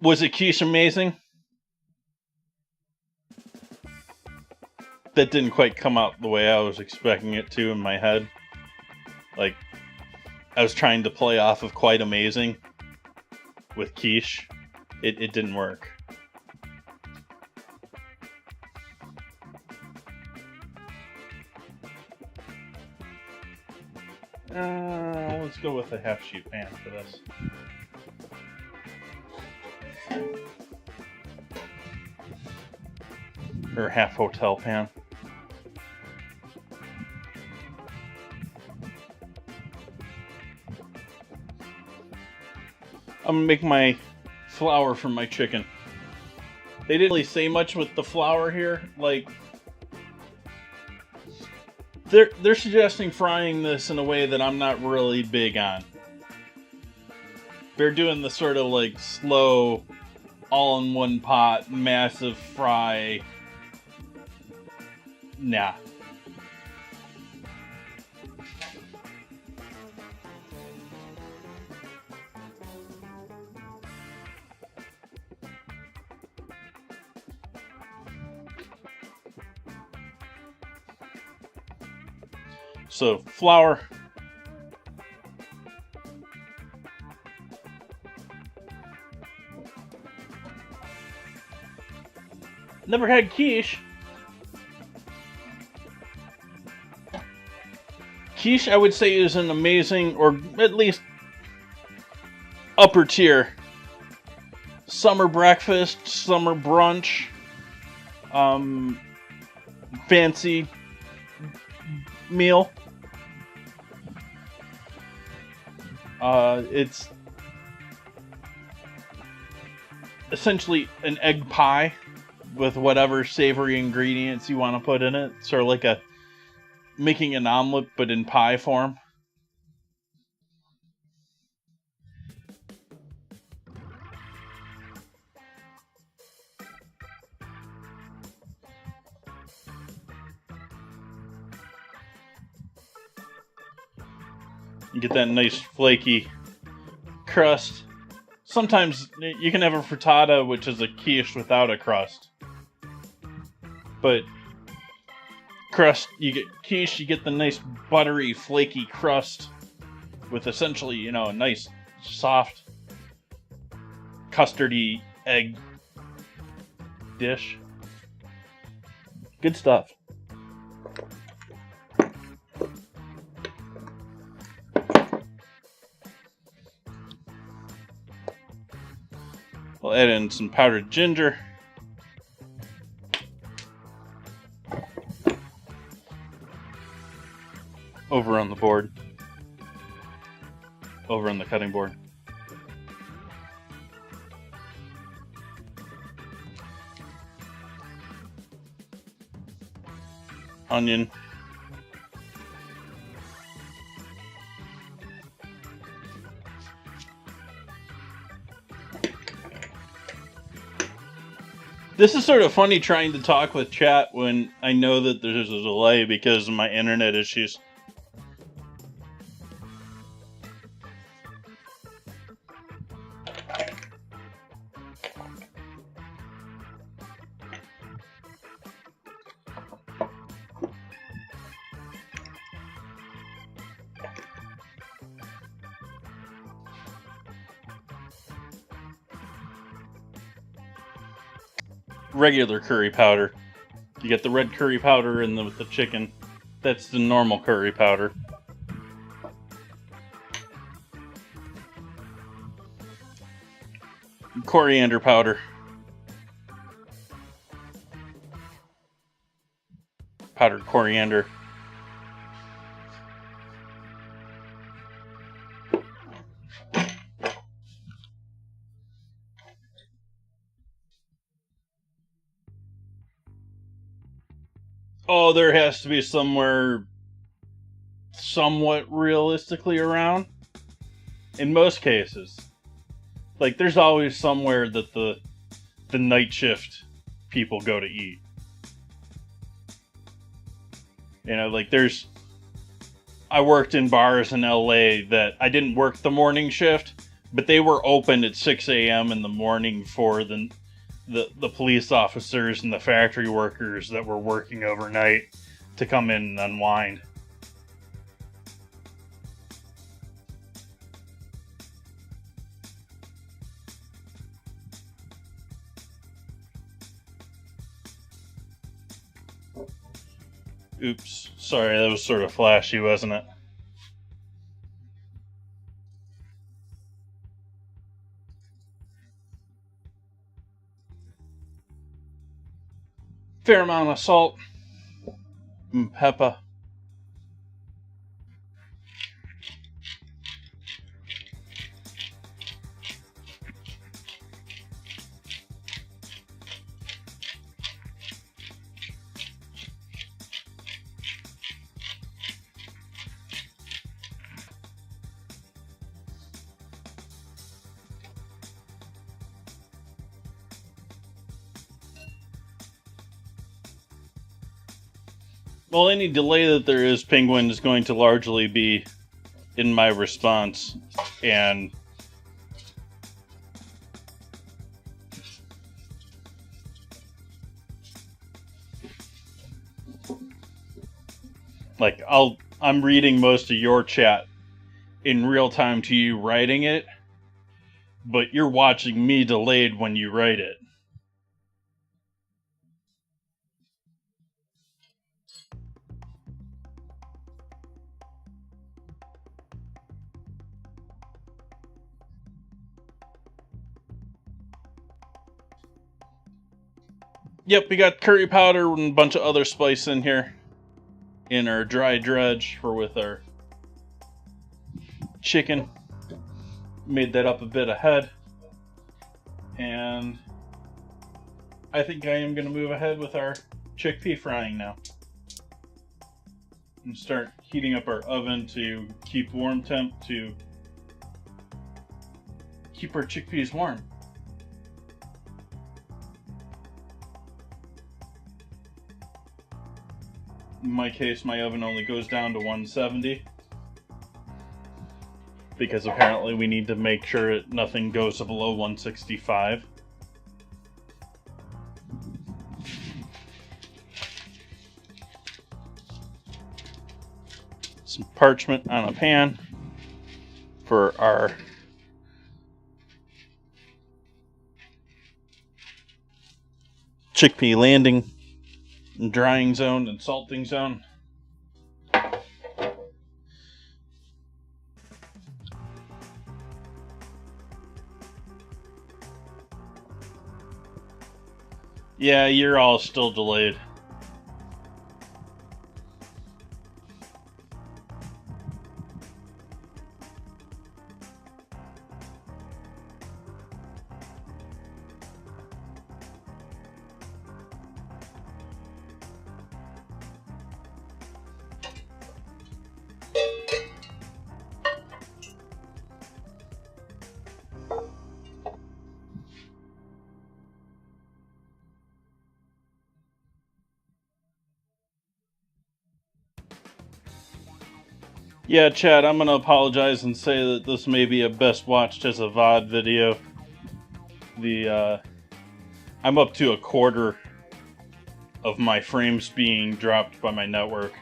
Was it quiche amazing? That didn't quite come out the way I was expecting it to in my head. Like, I was trying to play off of quite amazing with quiche. It didn't work. Let's go with a half sheet pan for this. Or half hotel pan. I'm gonna make my flour for my chicken. They didn't really say much with the flour here. Like, they're suggesting frying this in a way that I'm not really big on. They're doing the sort of like slow, all in one pot, massive fry. Nah. So, flour. Never had quiche. Quiche, I would say, is an amazing, or at least upper tier, summer breakfast, summer brunch, fancy meal. It's essentially an egg pie with whatever savory ingredients you want to put in it. Sort of like making an omelet, but in pie form. You get that nice flaky crust. Sometimes you can have a frittata, which is a quiche without a crust. But crust, you get quiche, you get the nice buttery, flaky crust with essentially, a nice, soft, custardy egg dish. Good stuff. We'll add in some powdered ginger. Over on the board. Over on the cutting board. Onion. This is sort of funny trying to talk with chat when I know that there's a delay because of my internet issues. Regular curry powder. You get the red curry powder in with the chicken. That's the normal curry powder. Coriander powder. Powdered coriander. Oh, there has to be somewhere somewhat realistically around. In most cases. Like, there's always somewhere that the night shift people go to eat. You know, like I worked in bars in LA that I didn't work the morning shift, but they were open at 6 a.m. in the morning for the police officers and the factory workers that were working overnight to come in and unwind. Oops, sorry, that was sort of flashy, wasn't it? Fair amount of salt and pepper. Well, any delay that there is, Penguin, is going to largely be in my response. And like I'm reading most of your chat in real time to you writing it, but you're watching me delayed when you write it. Yep, we got curry powder and a bunch of other spice in here. In our dry dredge for with our chicken. Made that up a bit ahead. And I think I am going to move ahead with our chickpea frying now. And start heating up our oven to keep warm temp to keep our chickpeas warm. In my case, my oven only goes down to 170 because apparently we need to make sure that nothing goes below 165. Some parchment on a pan for our chickpea landing and drying zone and salting zone. Yeah, you're all still delayed. Yeah, Chad, I'm going to apologize and say that this may be a best watched as a VOD video. I'm up to a quarter of my frames being dropped by my network.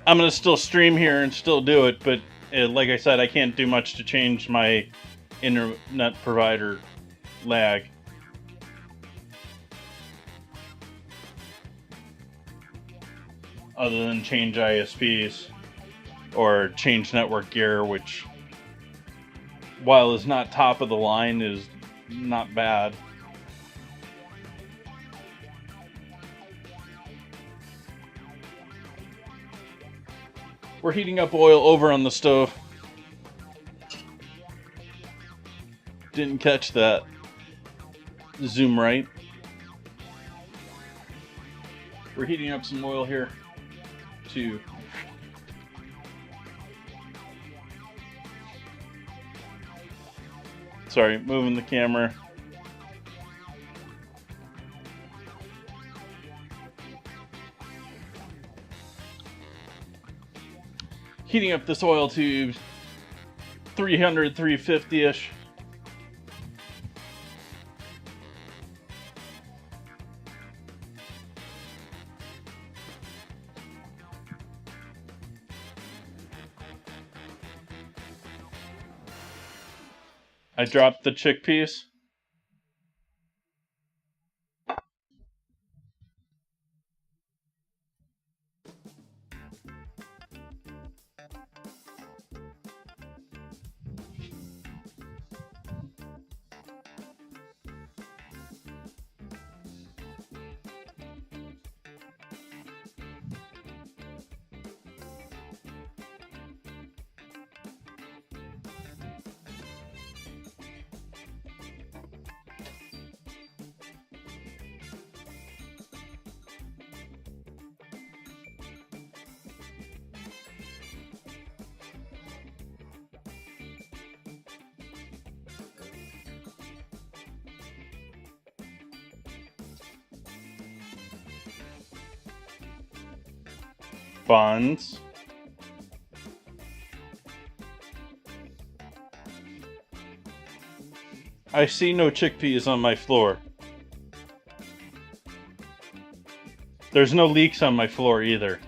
I'm going to still stream here and still do it, but like I said, I can't do much to change my internet provider lag. Other than change ISPs or change network gear, which, while is not top of the line, is not bad. We're heating up oil over on the stove. Didn't catch that. zoom right. We're heating up some oil here to moving the camera. Heating up this oil to 300, 350-ish. I dropped the chickpeas. Buns. I see no chickpeas on my floor. There's no leaks on my floor either.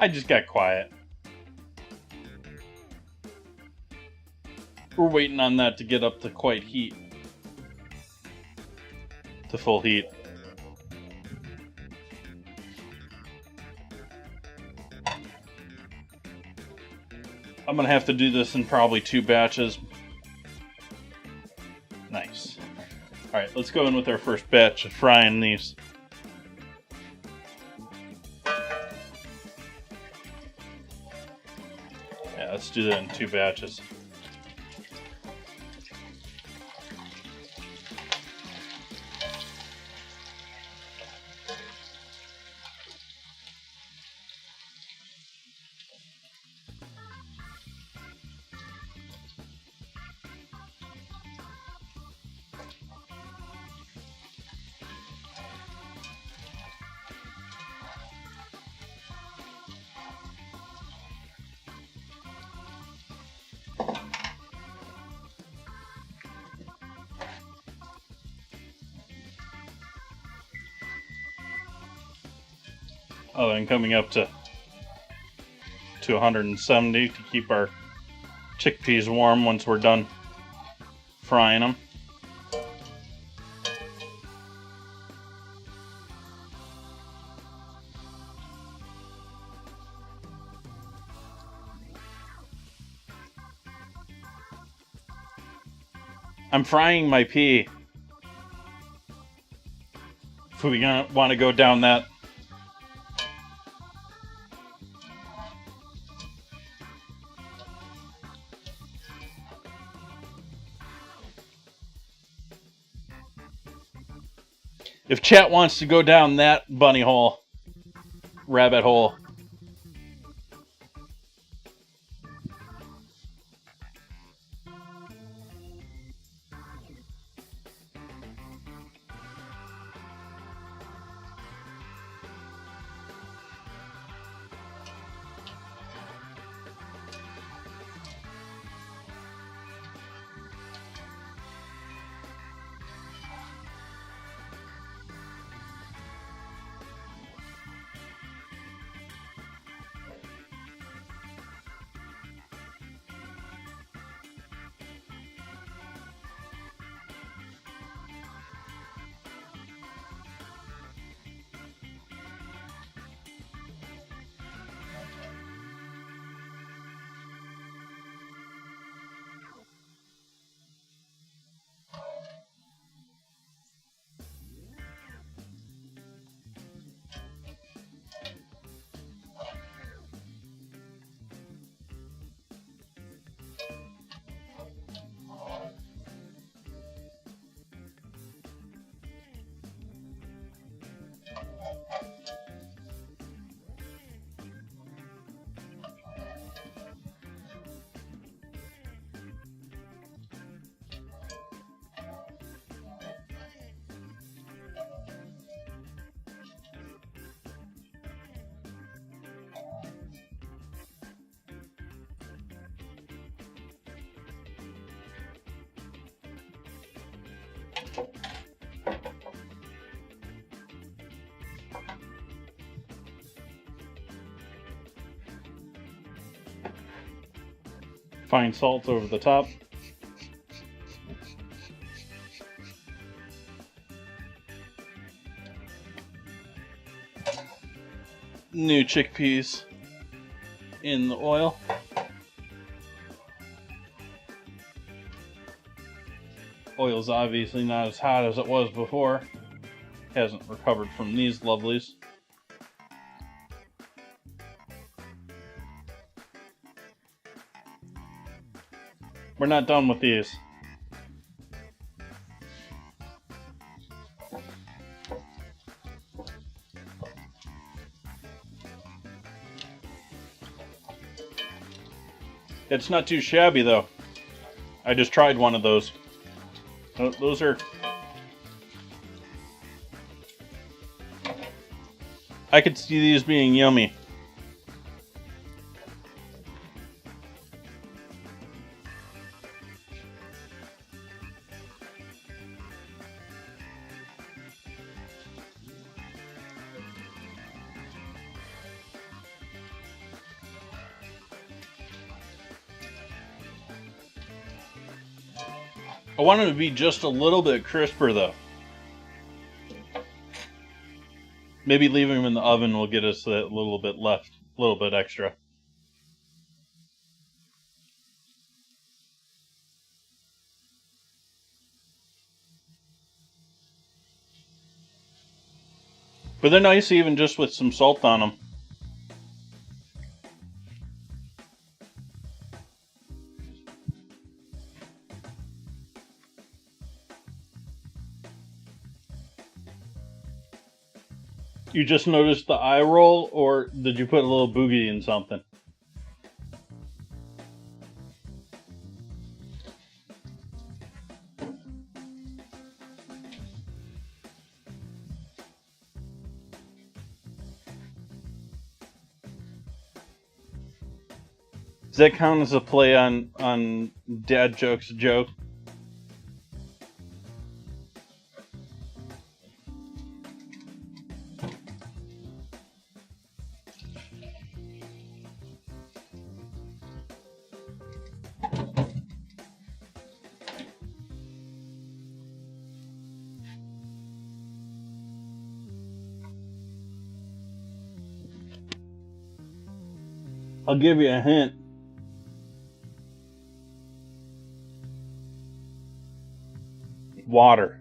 I just got quiet. We're waiting on that to get up to quite heat. To full heat. I'm gonna have to do this in probably 2 batches. Nice. Alright, let's go in with our first batch of frying these. Yeah, let's do that in 2 batches. Oh, and coming up to 170 to keep our chickpeas warm once we're done frying them. I'm frying my pea. If we want to go down that. If chat wants to go down that bunny hole, rabbit hole. Fine salt over the top. New chickpeas in the oil. Oil's obviously not as hot as it was before. Hasn't recovered from these lovelies. We're not done with these. It's not too shabby though. I just tried one of those. Those are... I could see these being yummy. I want them to be just a little bit crisper though. Maybe leaving them in the oven will get us that little bit left, a little bit extra. But they're nice even just with some salt on them. You just noticed the eye roll, or did you put a little boogie in something? Does that count as a play on Dad Joke's joke? I'll give you a hint. Water.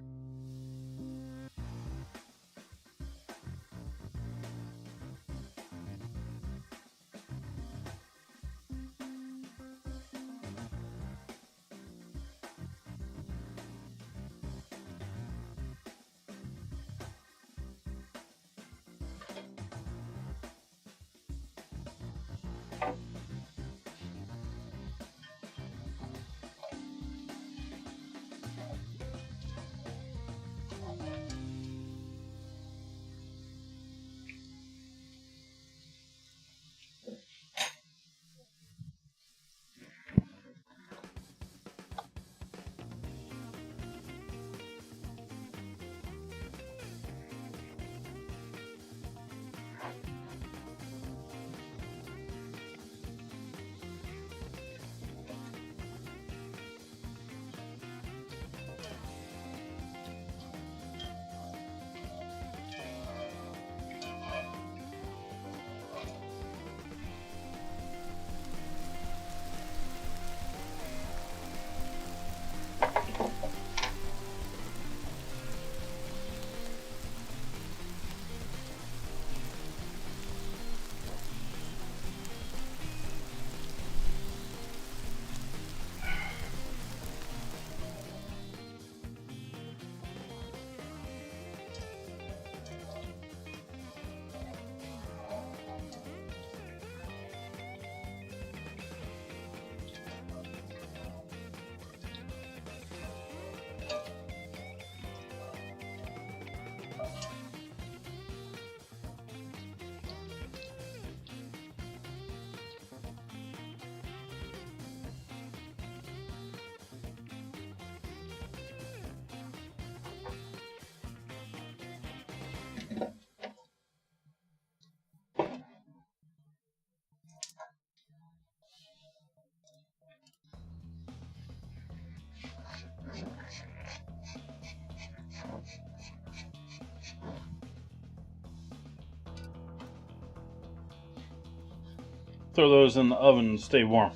throw those in the oven and stay warm.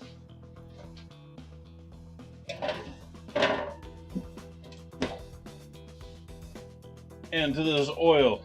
And to this oil.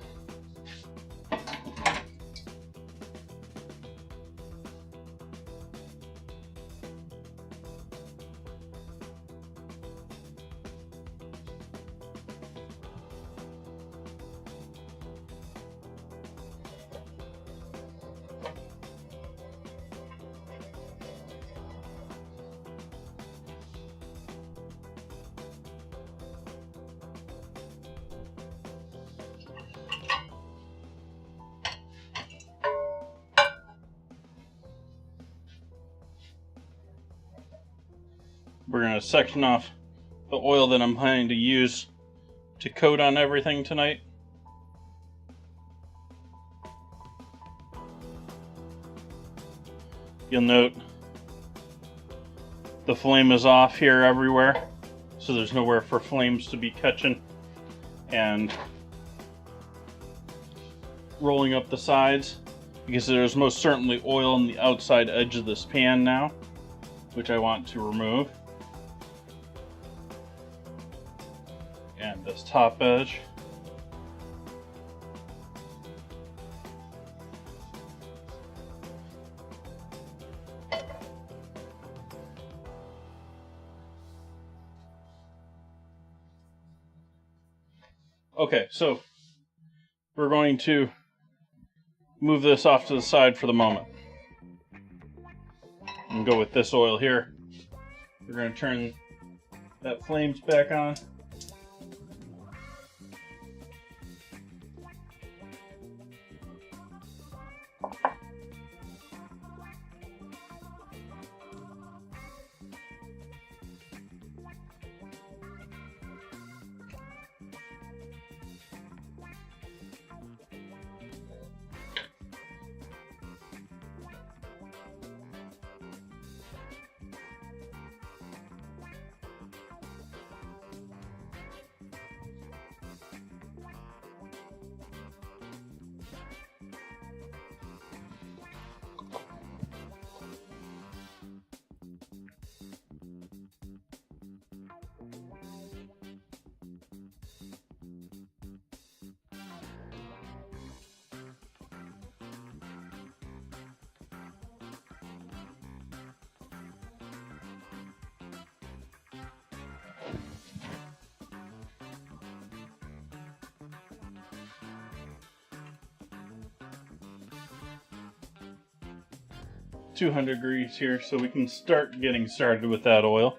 We're going to section off the oil that I'm planning to use to coat on everything tonight. You'll note the flame is off here everywhere, so there's nowhere for flames to be catching and rolling up the sides, because there's most certainly oil on the outside edge of this pan now, which I want to remove. And this top edge. Okay, so we're going to move this off to the side for the moment and go with this oil here. We're going to turn that flames back on. .200 degrees here, so we can start getting started with that oil.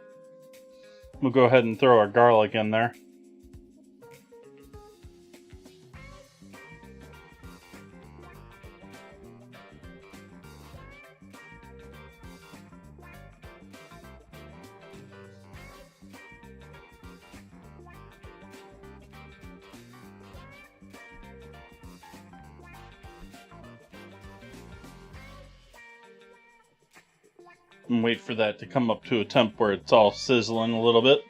We'll go ahead and throw our garlic in there. And wait for that to come up to a temp where it's all sizzling a little bit.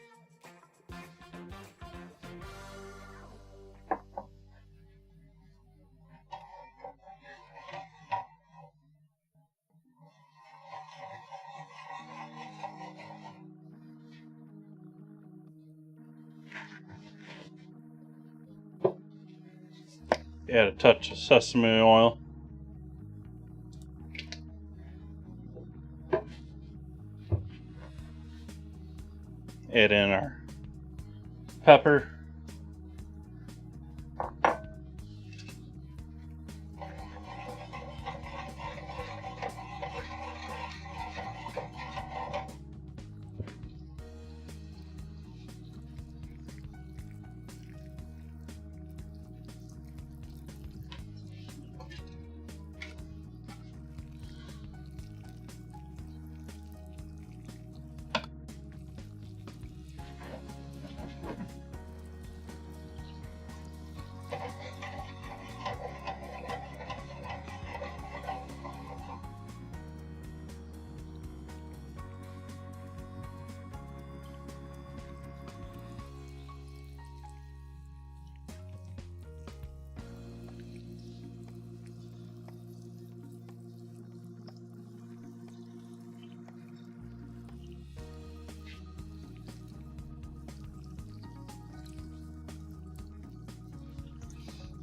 Add a touch of sesame oil. Add in our pepper.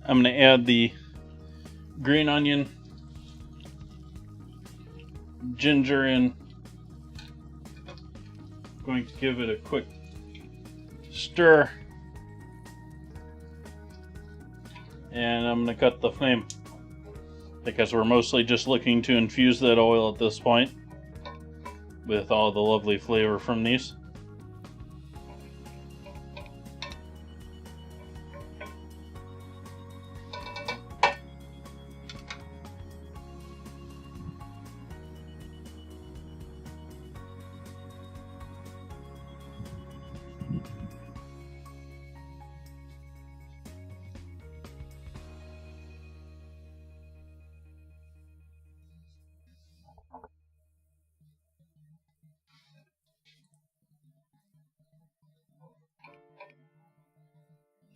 I'm going to add the green onion, ginger in. Going to give it a quick stir. And I'm going to cut the flame because we're mostly just looking to infuse that oil at this point with all the lovely flavor from these.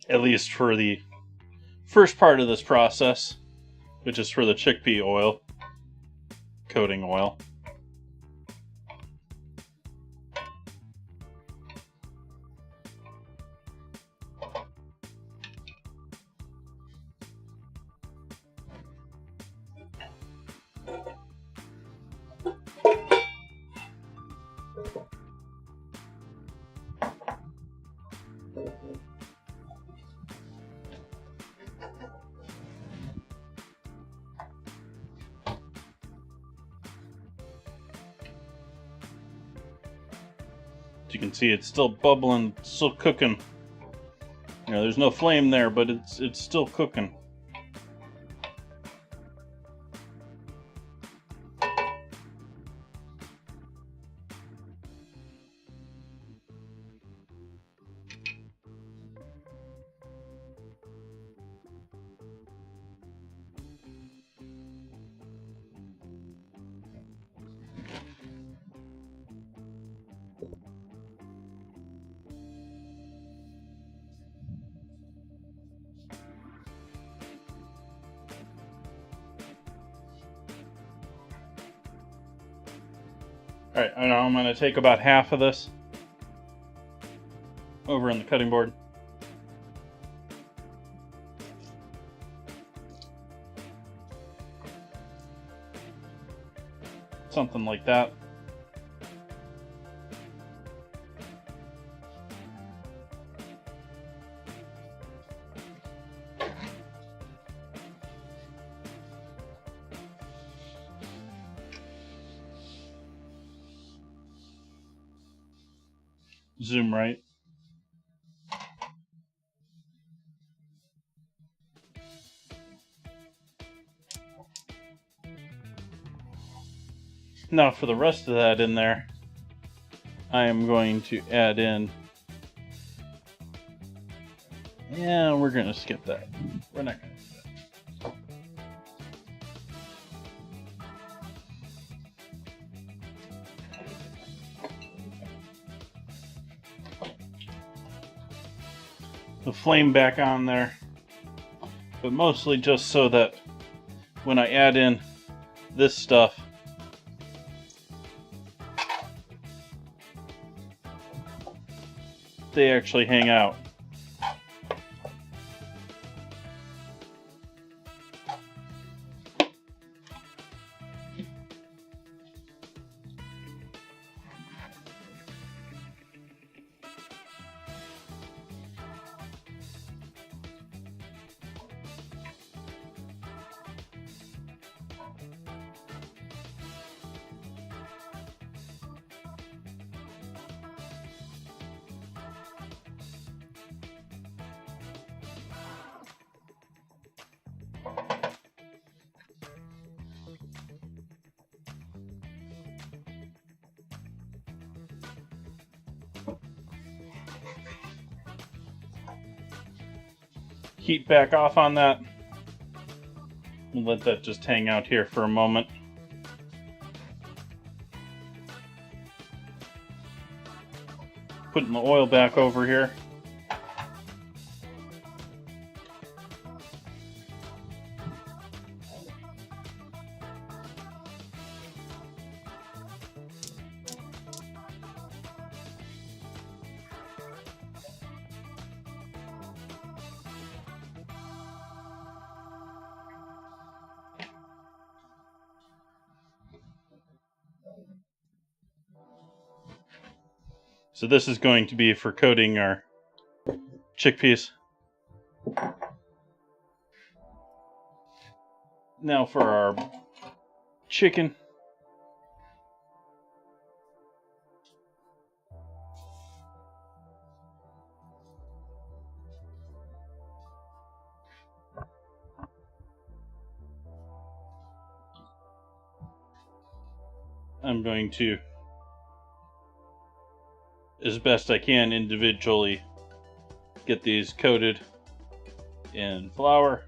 At least for the first part of this process, which is for the chickpea oil, coating oil. As you can see, it's still bubbling, still cooking. You know, there's no flame there, but it's still cooking. Alright, now I'm going to take about half of this over on the cutting board. Something like that. Zoom right. Now for the rest of that in there, I am going to add in, yeah, we're going to skip that. We're not going to do that. The flame back on there, but mostly just so that when I add in this stuff, they actually hang out. Heat back off on that. We'll let that just hang out here for a moment. Putting the oil back over here. So this is going to be for coating our chickpeas. Now for our chicken. I'm going to, as best I can, individually get these coated in flour.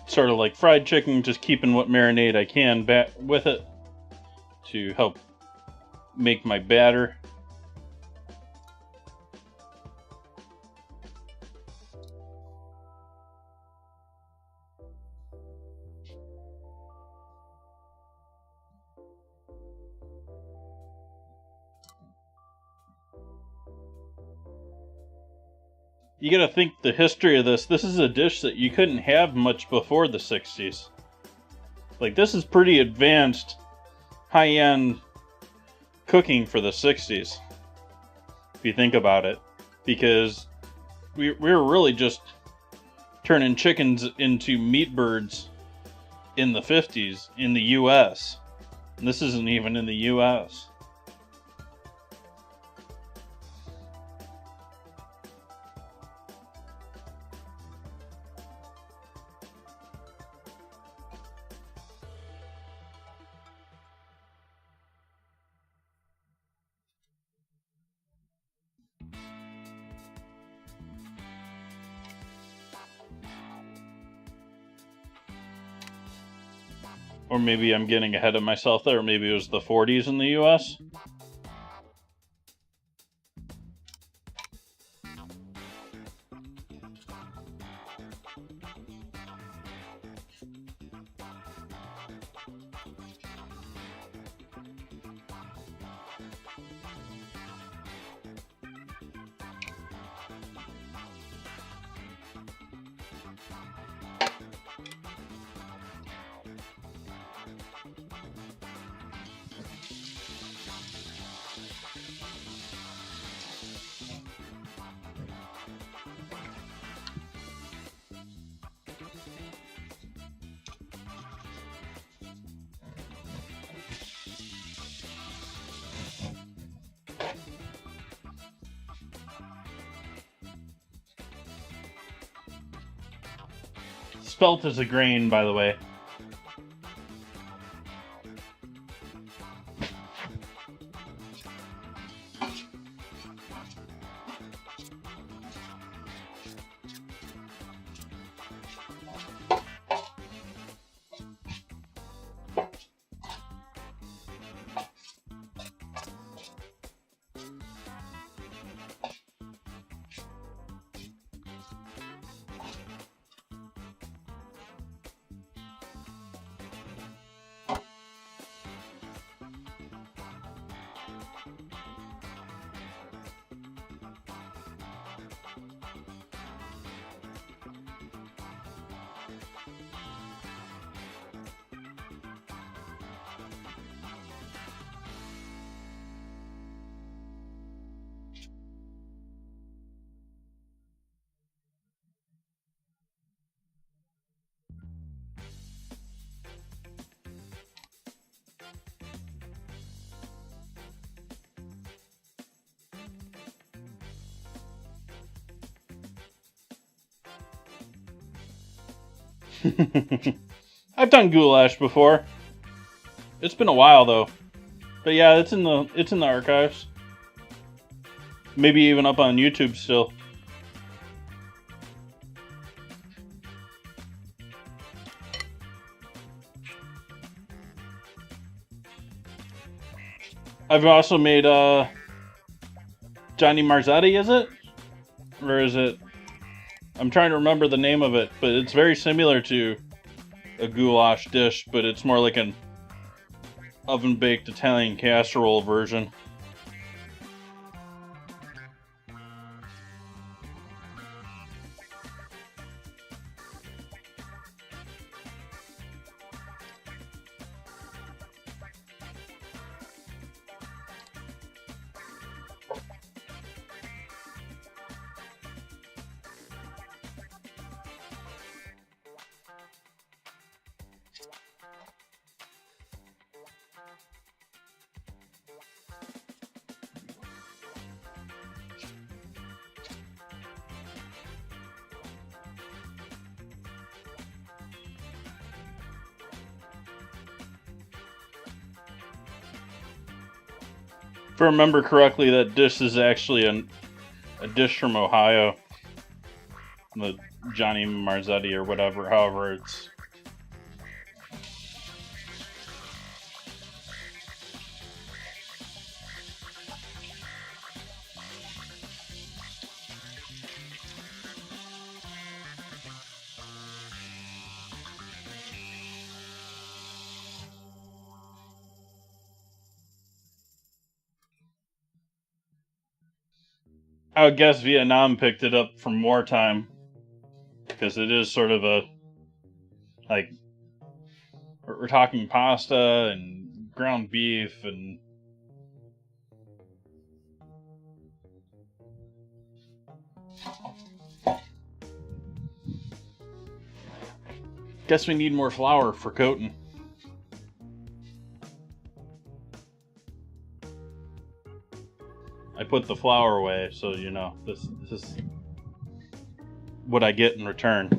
Sort of like fried chicken, just keeping what marinade I can back with it to help make my batter. You gotta think the history of this. This is a dish that you couldn't have much before the 60s. Like, this is pretty advanced, high-end cooking for the 60s, if you think about it. Because we were really just turning chickens into meat birds in the 50s in the US. And this isn't even in the US. Or maybe I'm getting ahead of myself there. Maybe it was the 40s in the US. Spelt as a grain, by the way. I've done goulash before. It's been a while though. But yeah, it's in the archives. Maybe even up on YouTube still. I've also made Johnny Marzetti, is it? Or is it? I'm trying to remember the name of it, but it's very similar to a goulash dish, but it's more like an oven-baked Italian casserole version. If I remember correctly, that dish is actually a dish from Ohio. The Johnny Marzetti or whatever, however it's... I would guess Vietnam picked it up from wartime, because it is sort of a, like, we're talking pasta and ground beef and... Guess we need more flour for coating. I put the flour away, so you know, this is what I get in return.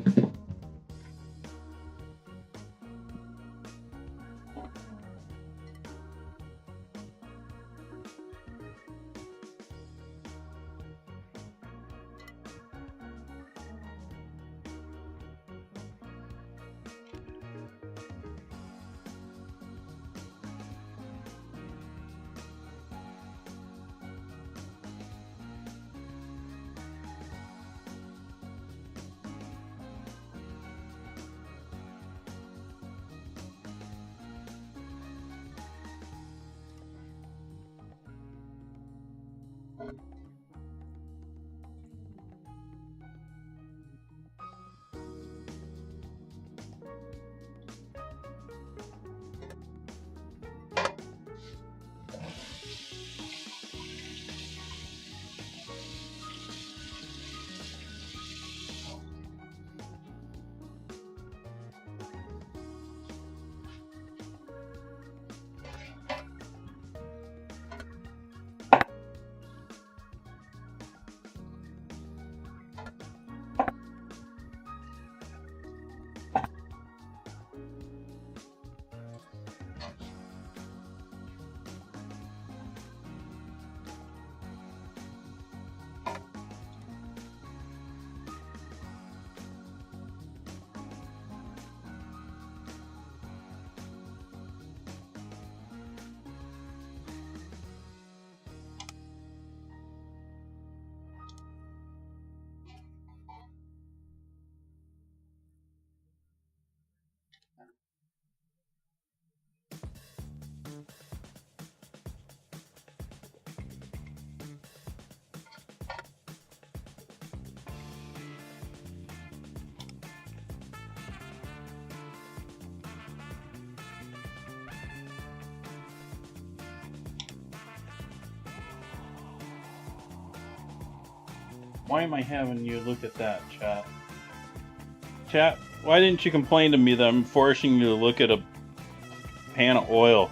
Why am I having you look at that, chat? Chat, why didn't you complain to me that I'm forcing you to look at a pan of oil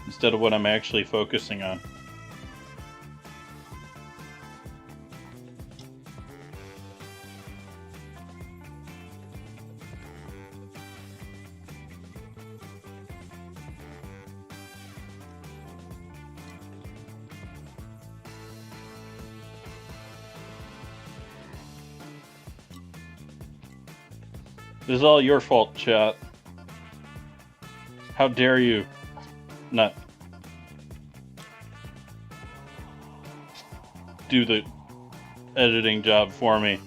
instead of what I'm actually focusing on? This is all your fault, chat. How dare you not do the editing job for me?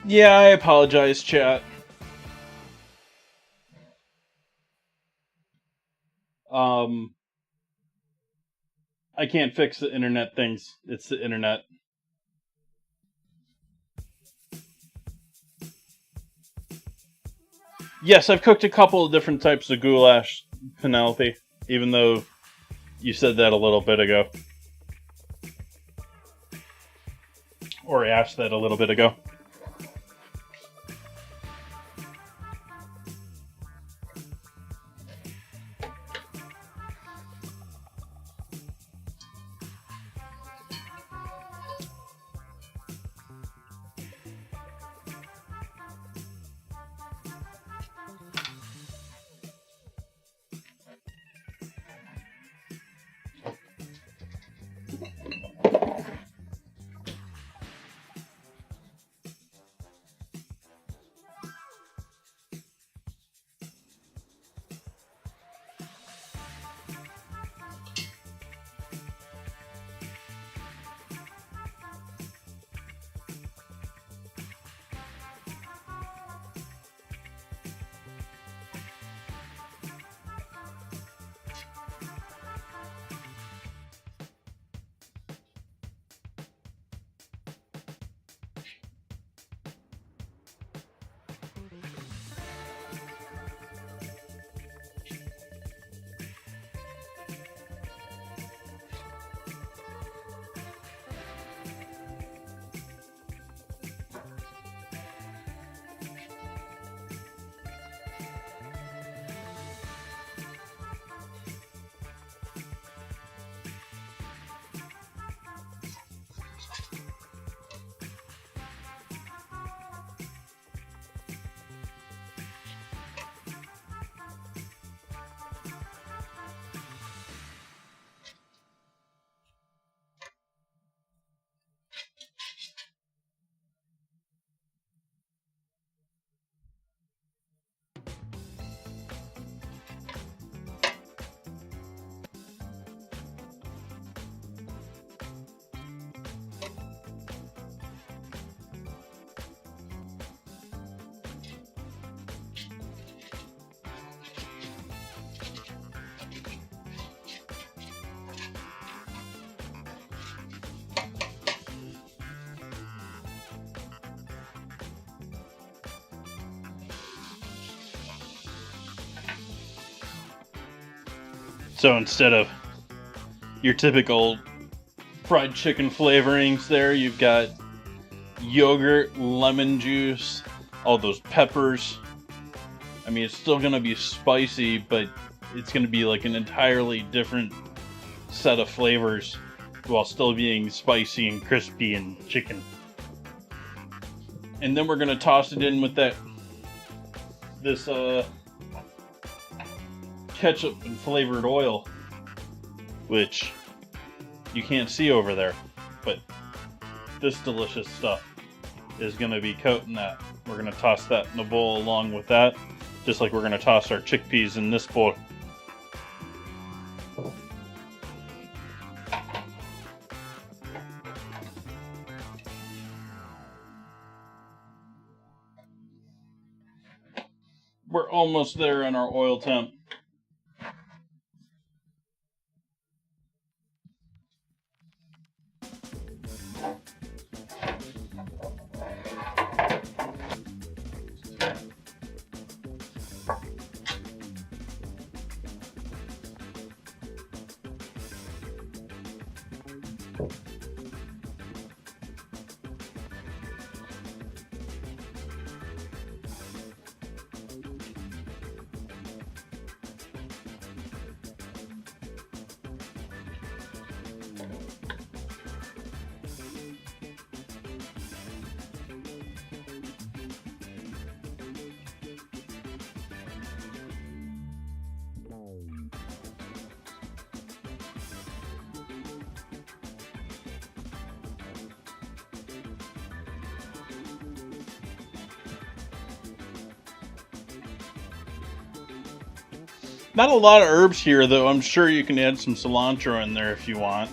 Yeah, I apologize, chat. I can't fix the internet things. It's the internet. Yes, I've cooked a couple of different types of goulash, Penelope, even though you said that a little bit ago. or asked that a little bit ago. So instead of your typical fried chicken flavorings there, you've got yogurt, lemon juice, all those peppers. I mean, it's still going to be spicy, but it's going to be like an entirely different set of flavors while still being spicy and crispy and chicken. And then we're going to toss it in with this ketchup and flavored oil, which you can't see over there, but this delicious stuff is going to be coating that. We're going to toss that in the bowl along with that, just like we're going to toss our chickpeas in this bowl. We're almost there on our oil temp. Not a lot of herbs here, though. I'm sure you can add some cilantro in there if you want.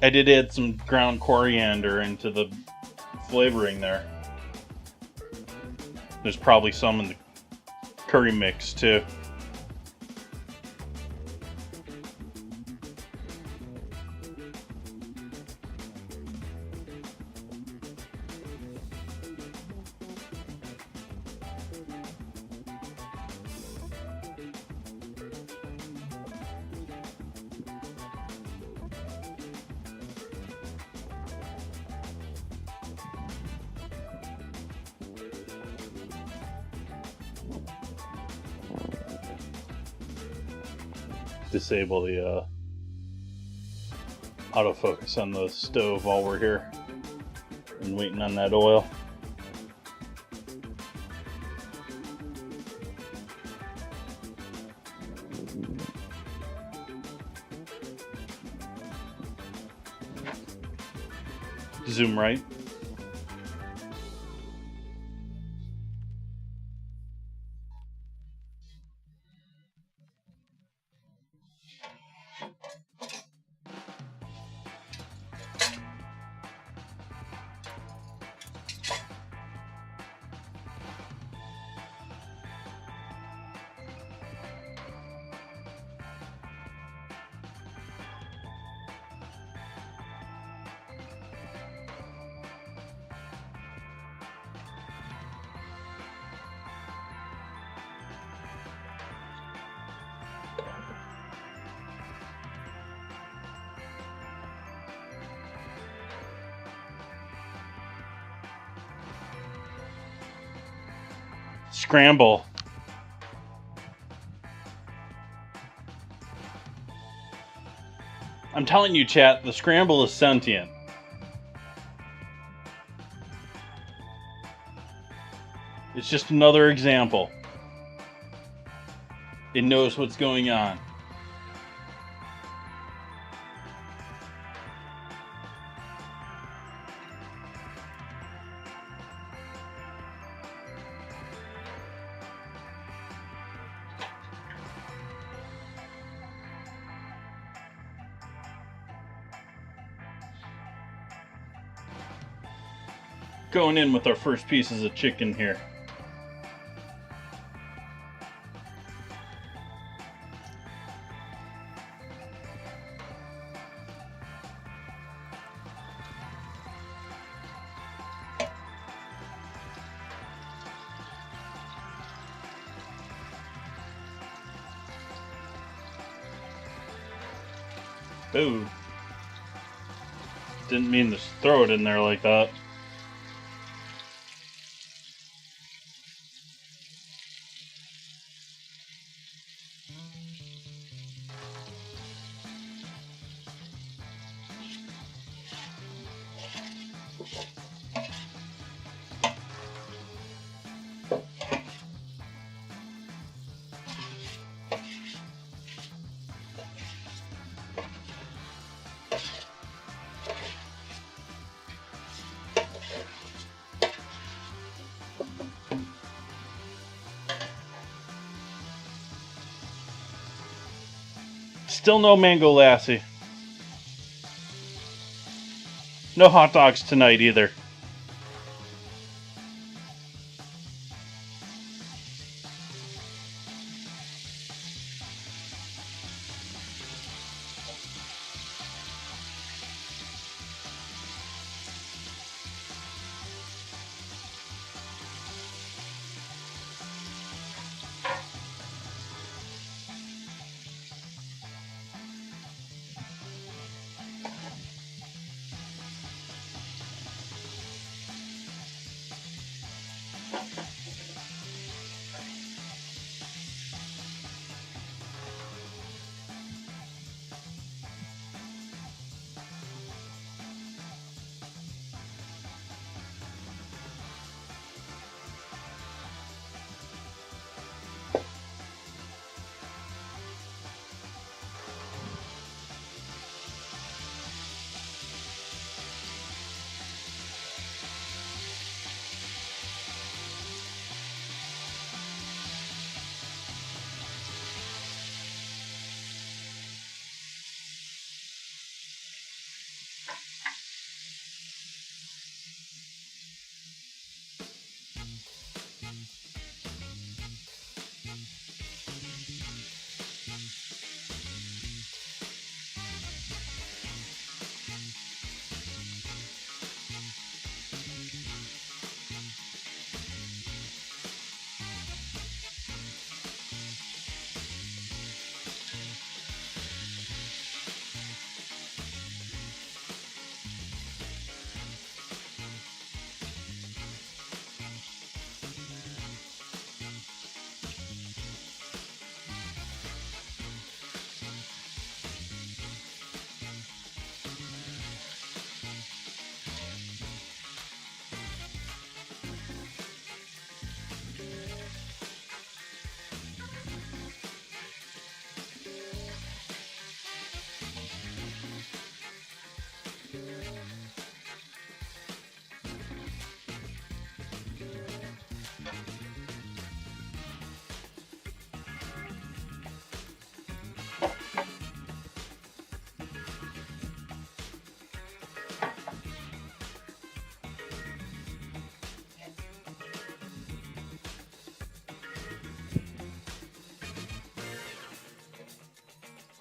I did add some ground coriander into the flavoring there. There's probably some in the curry mix, too. disable the autofocus on the stove while we're here and waiting on that oil. Zoom right. Scramble. I'm telling you, chat, the scramble is sentient. It's just another example. It knows what's going on. Going in with our first pieces of chicken here. Ooh. Didn't mean to throw it in there like that. Still no mango lassi. No hot dogs tonight either.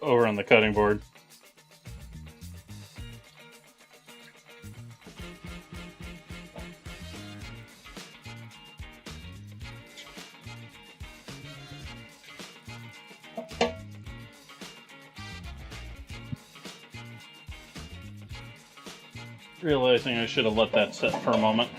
Over on the cutting board. Realizing I should have let that sit for a moment.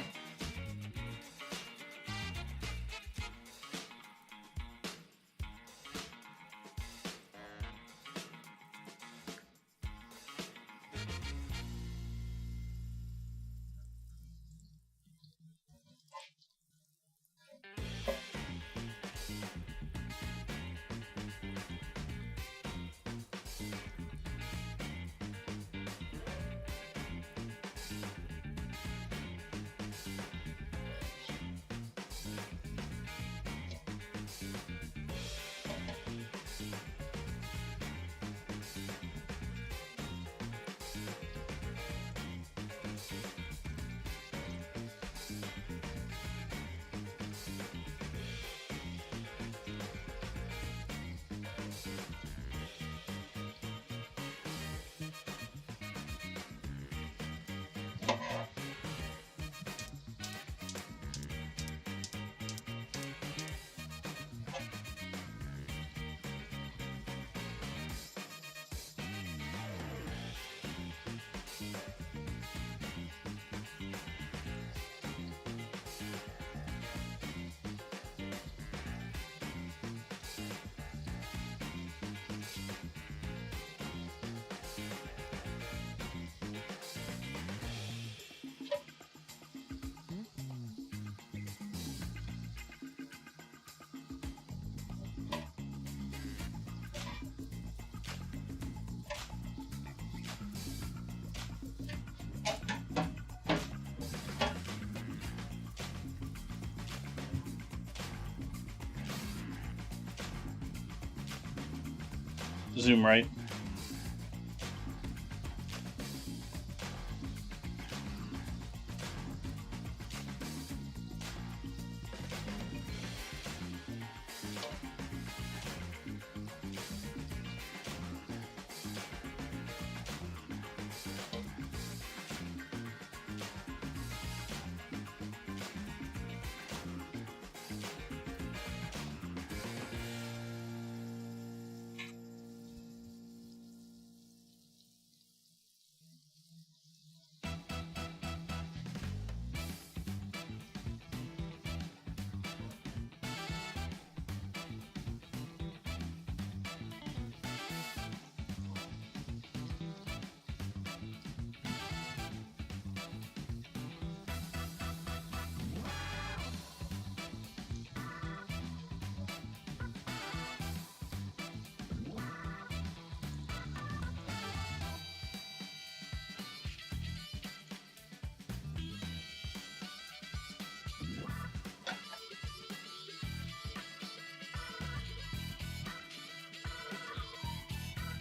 Zoom right.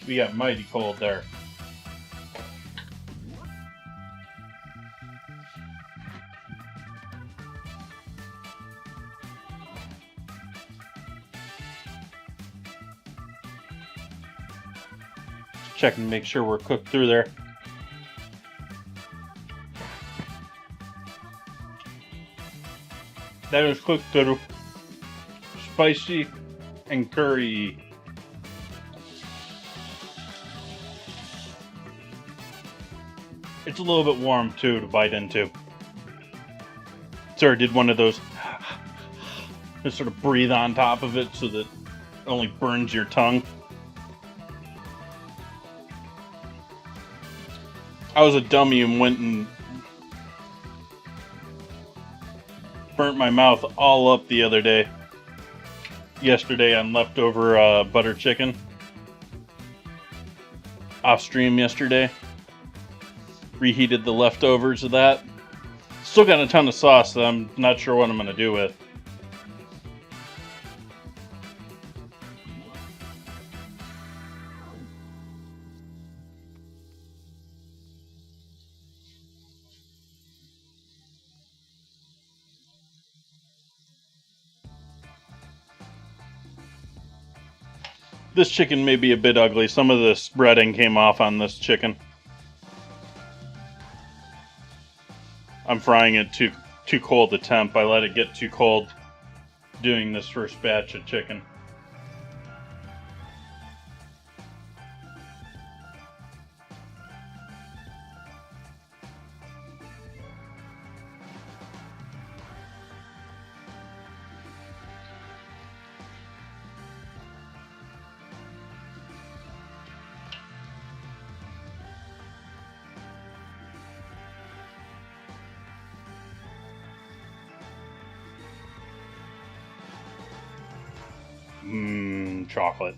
We got mighty cold there. Checking to make sure we're cooked through there. That is cooked through. Spicy and curry. It's a little bit warm too to bite into. So I did one of those, just sort of breathe on top of it so that it only burns your tongue. I was a dummy and went and burnt my mouth all up the other day. Yesterday on leftover butter chicken. Off stream yesterday. reheated the leftovers of that. Still got a ton of sauce that I'm not sure what I'm going to do with. This chicken may be a bit ugly. Some of this breading came off on this chicken. I'm frying it too cold a temp. I let it get too cold doing this first batch of chicken. Chocolate.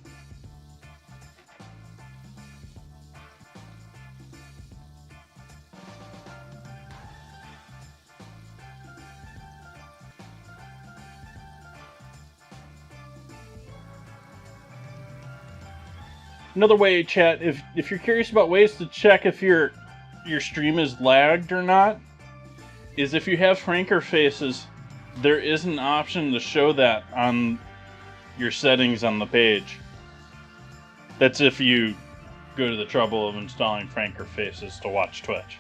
Another way, chat, if you're curious about ways to check if your stream is lagged or not, is if you have franker faces, there is an option to show that on your settings on the page. That's if you go to the trouble of installing franker faces to watch Twitch.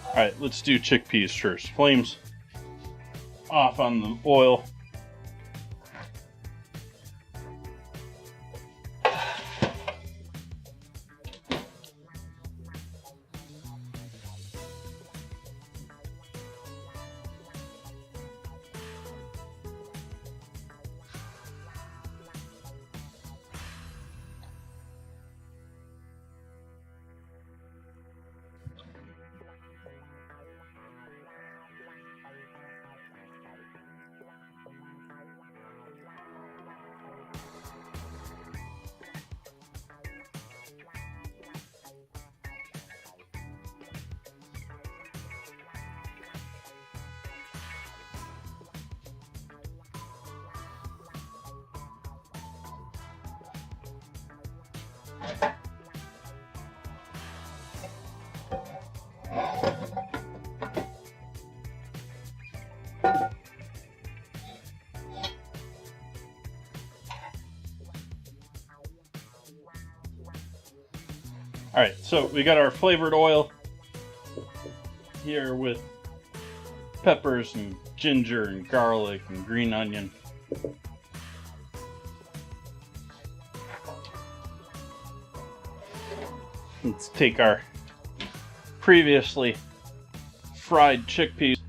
Alright, let's do chickpeas first. Flames off on the oil. Alright, so we got our flavored oil here with peppers and ginger and garlic and green onion. Let's take our previously fried chickpeas,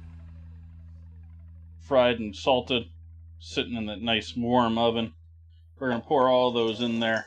fried and salted, sitting in that nice warm oven. We're going to pour all those in there.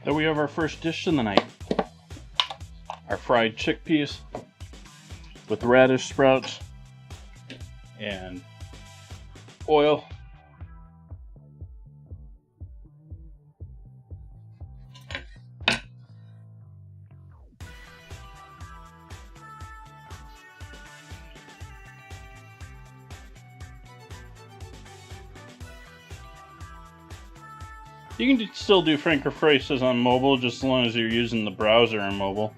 There we have our first dish of the night. Our fried chickpeas with radish sprouts and oil. You can still do Franker Frices on mobile, just as long as you're using the browser on mobile.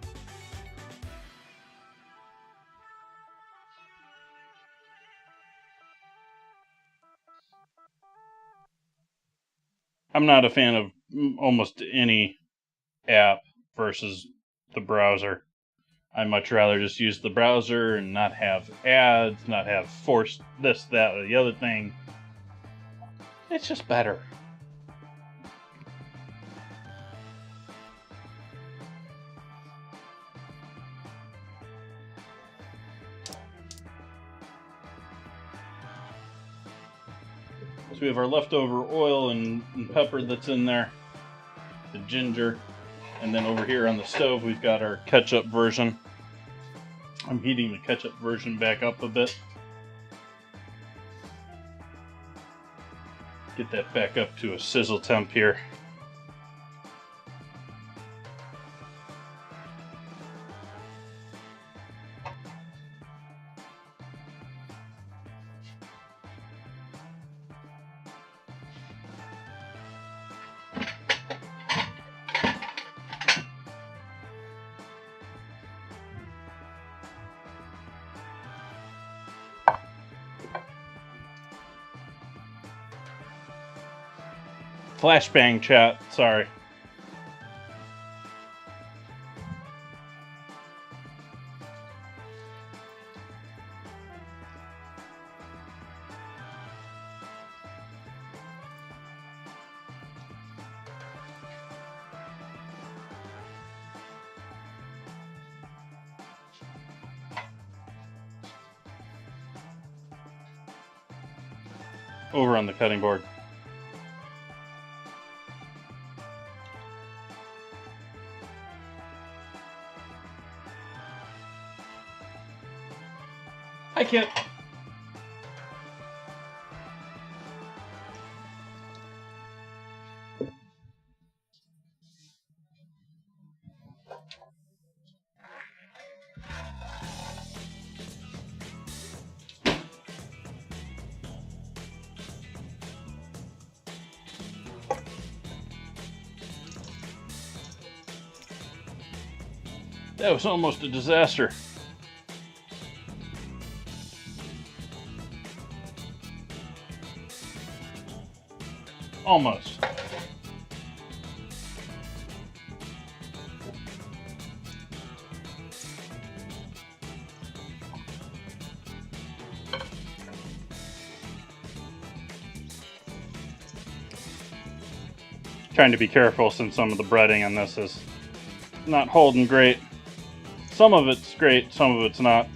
I'm not a fan of almost any app versus the browser. I'd much rather just use the browser and not have ads, not have forced this, that, or the other thing. It's just better. So we have our leftover oil and pepper that's in there, the ginger, and then over here on the stove we've got our ketchup version. I'm heating the ketchup version back up a bit. Get that back up to a sizzle temp here. Flashbang chat, sorry. Over on the cutting board. I can't. That was almost a disaster. Almost. Trying to be careful since some of the breading on this is not holding great. Some of it's great, some of it's not.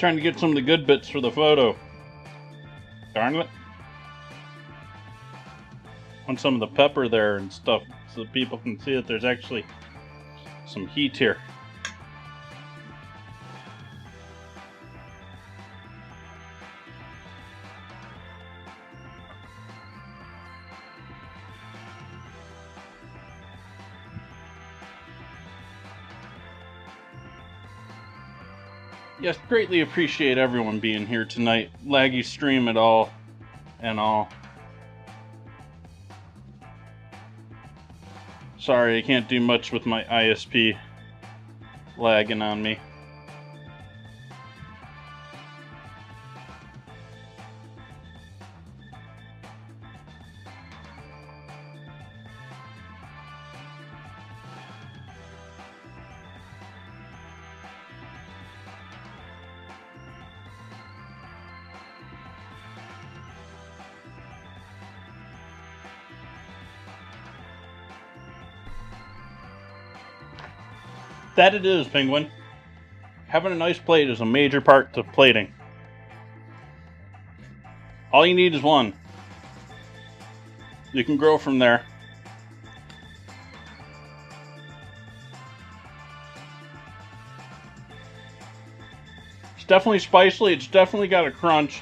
Trying to get some of the good bits for the photo. Darn it. Want some of the pepper there and stuff so that people can see that there's actually some heat here. Yes, greatly appreciate everyone being here tonight. Laggy stream at all and all. Sorry, I can't do much with my ISP lagging on me. That it is, Penguin. Having a nice plate is a major part to plating. All you need is one. You can grow from there. It's definitely spicy. It's definitely got a crunch.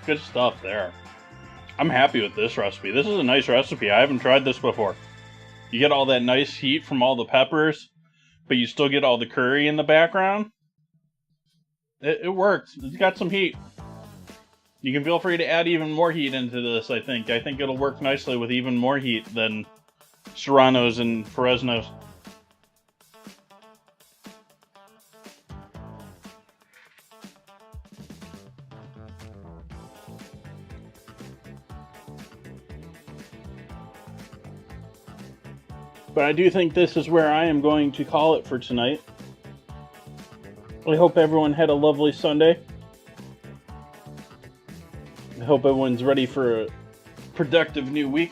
Good stuff there. I'm happy with this recipe. This is a nice recipe. I haven't tried this before. You get all that nice heat from all the peppers, but you still get all the curry in the background. It works. It's got some heat. You can feel free to add even more heat into this, I think. I think it'll work nicely with even more heat than Serranos and Fresnos. But I do think this is where I am going to call it for tonight. I hope everyone had a lovely Sunday. I hope everyone's ready for a productive new week.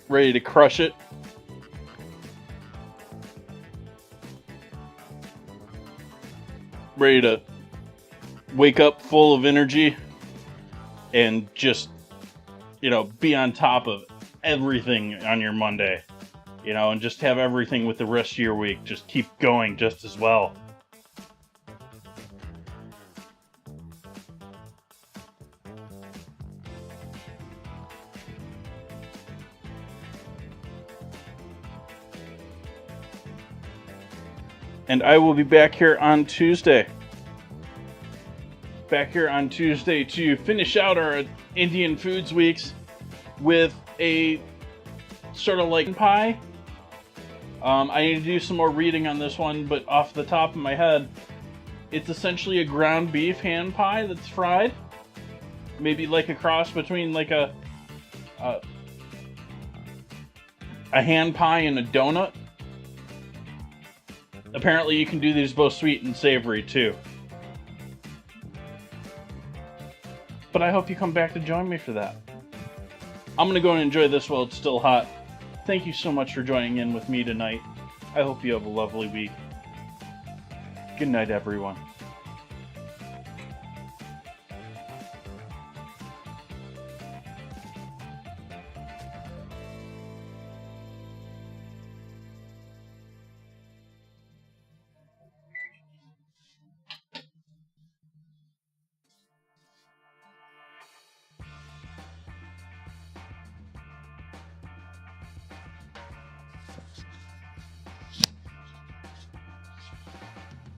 Ready to crush it. Ready to wake up full of energy and just, be on top of everything on your Monday, and just have everything with the rest of your week just keep going just as well. And I will be back here on Tuesday. To finish out our Indian Foods Weeks with a sort of like pie. I need to do some more reading on this one, but off the top of my head, it's essentially a ground beef hand pie that's fried. Maybe like a cross between like a hand pie and a donut. Apparently you can do these both sweet and savory too. But I hope you come back to join me for that. I'm going to go and enjoy this while it's still hot. Thank you so much for joining in with me tonight. I hope you have a lovely week. Good night, everyone.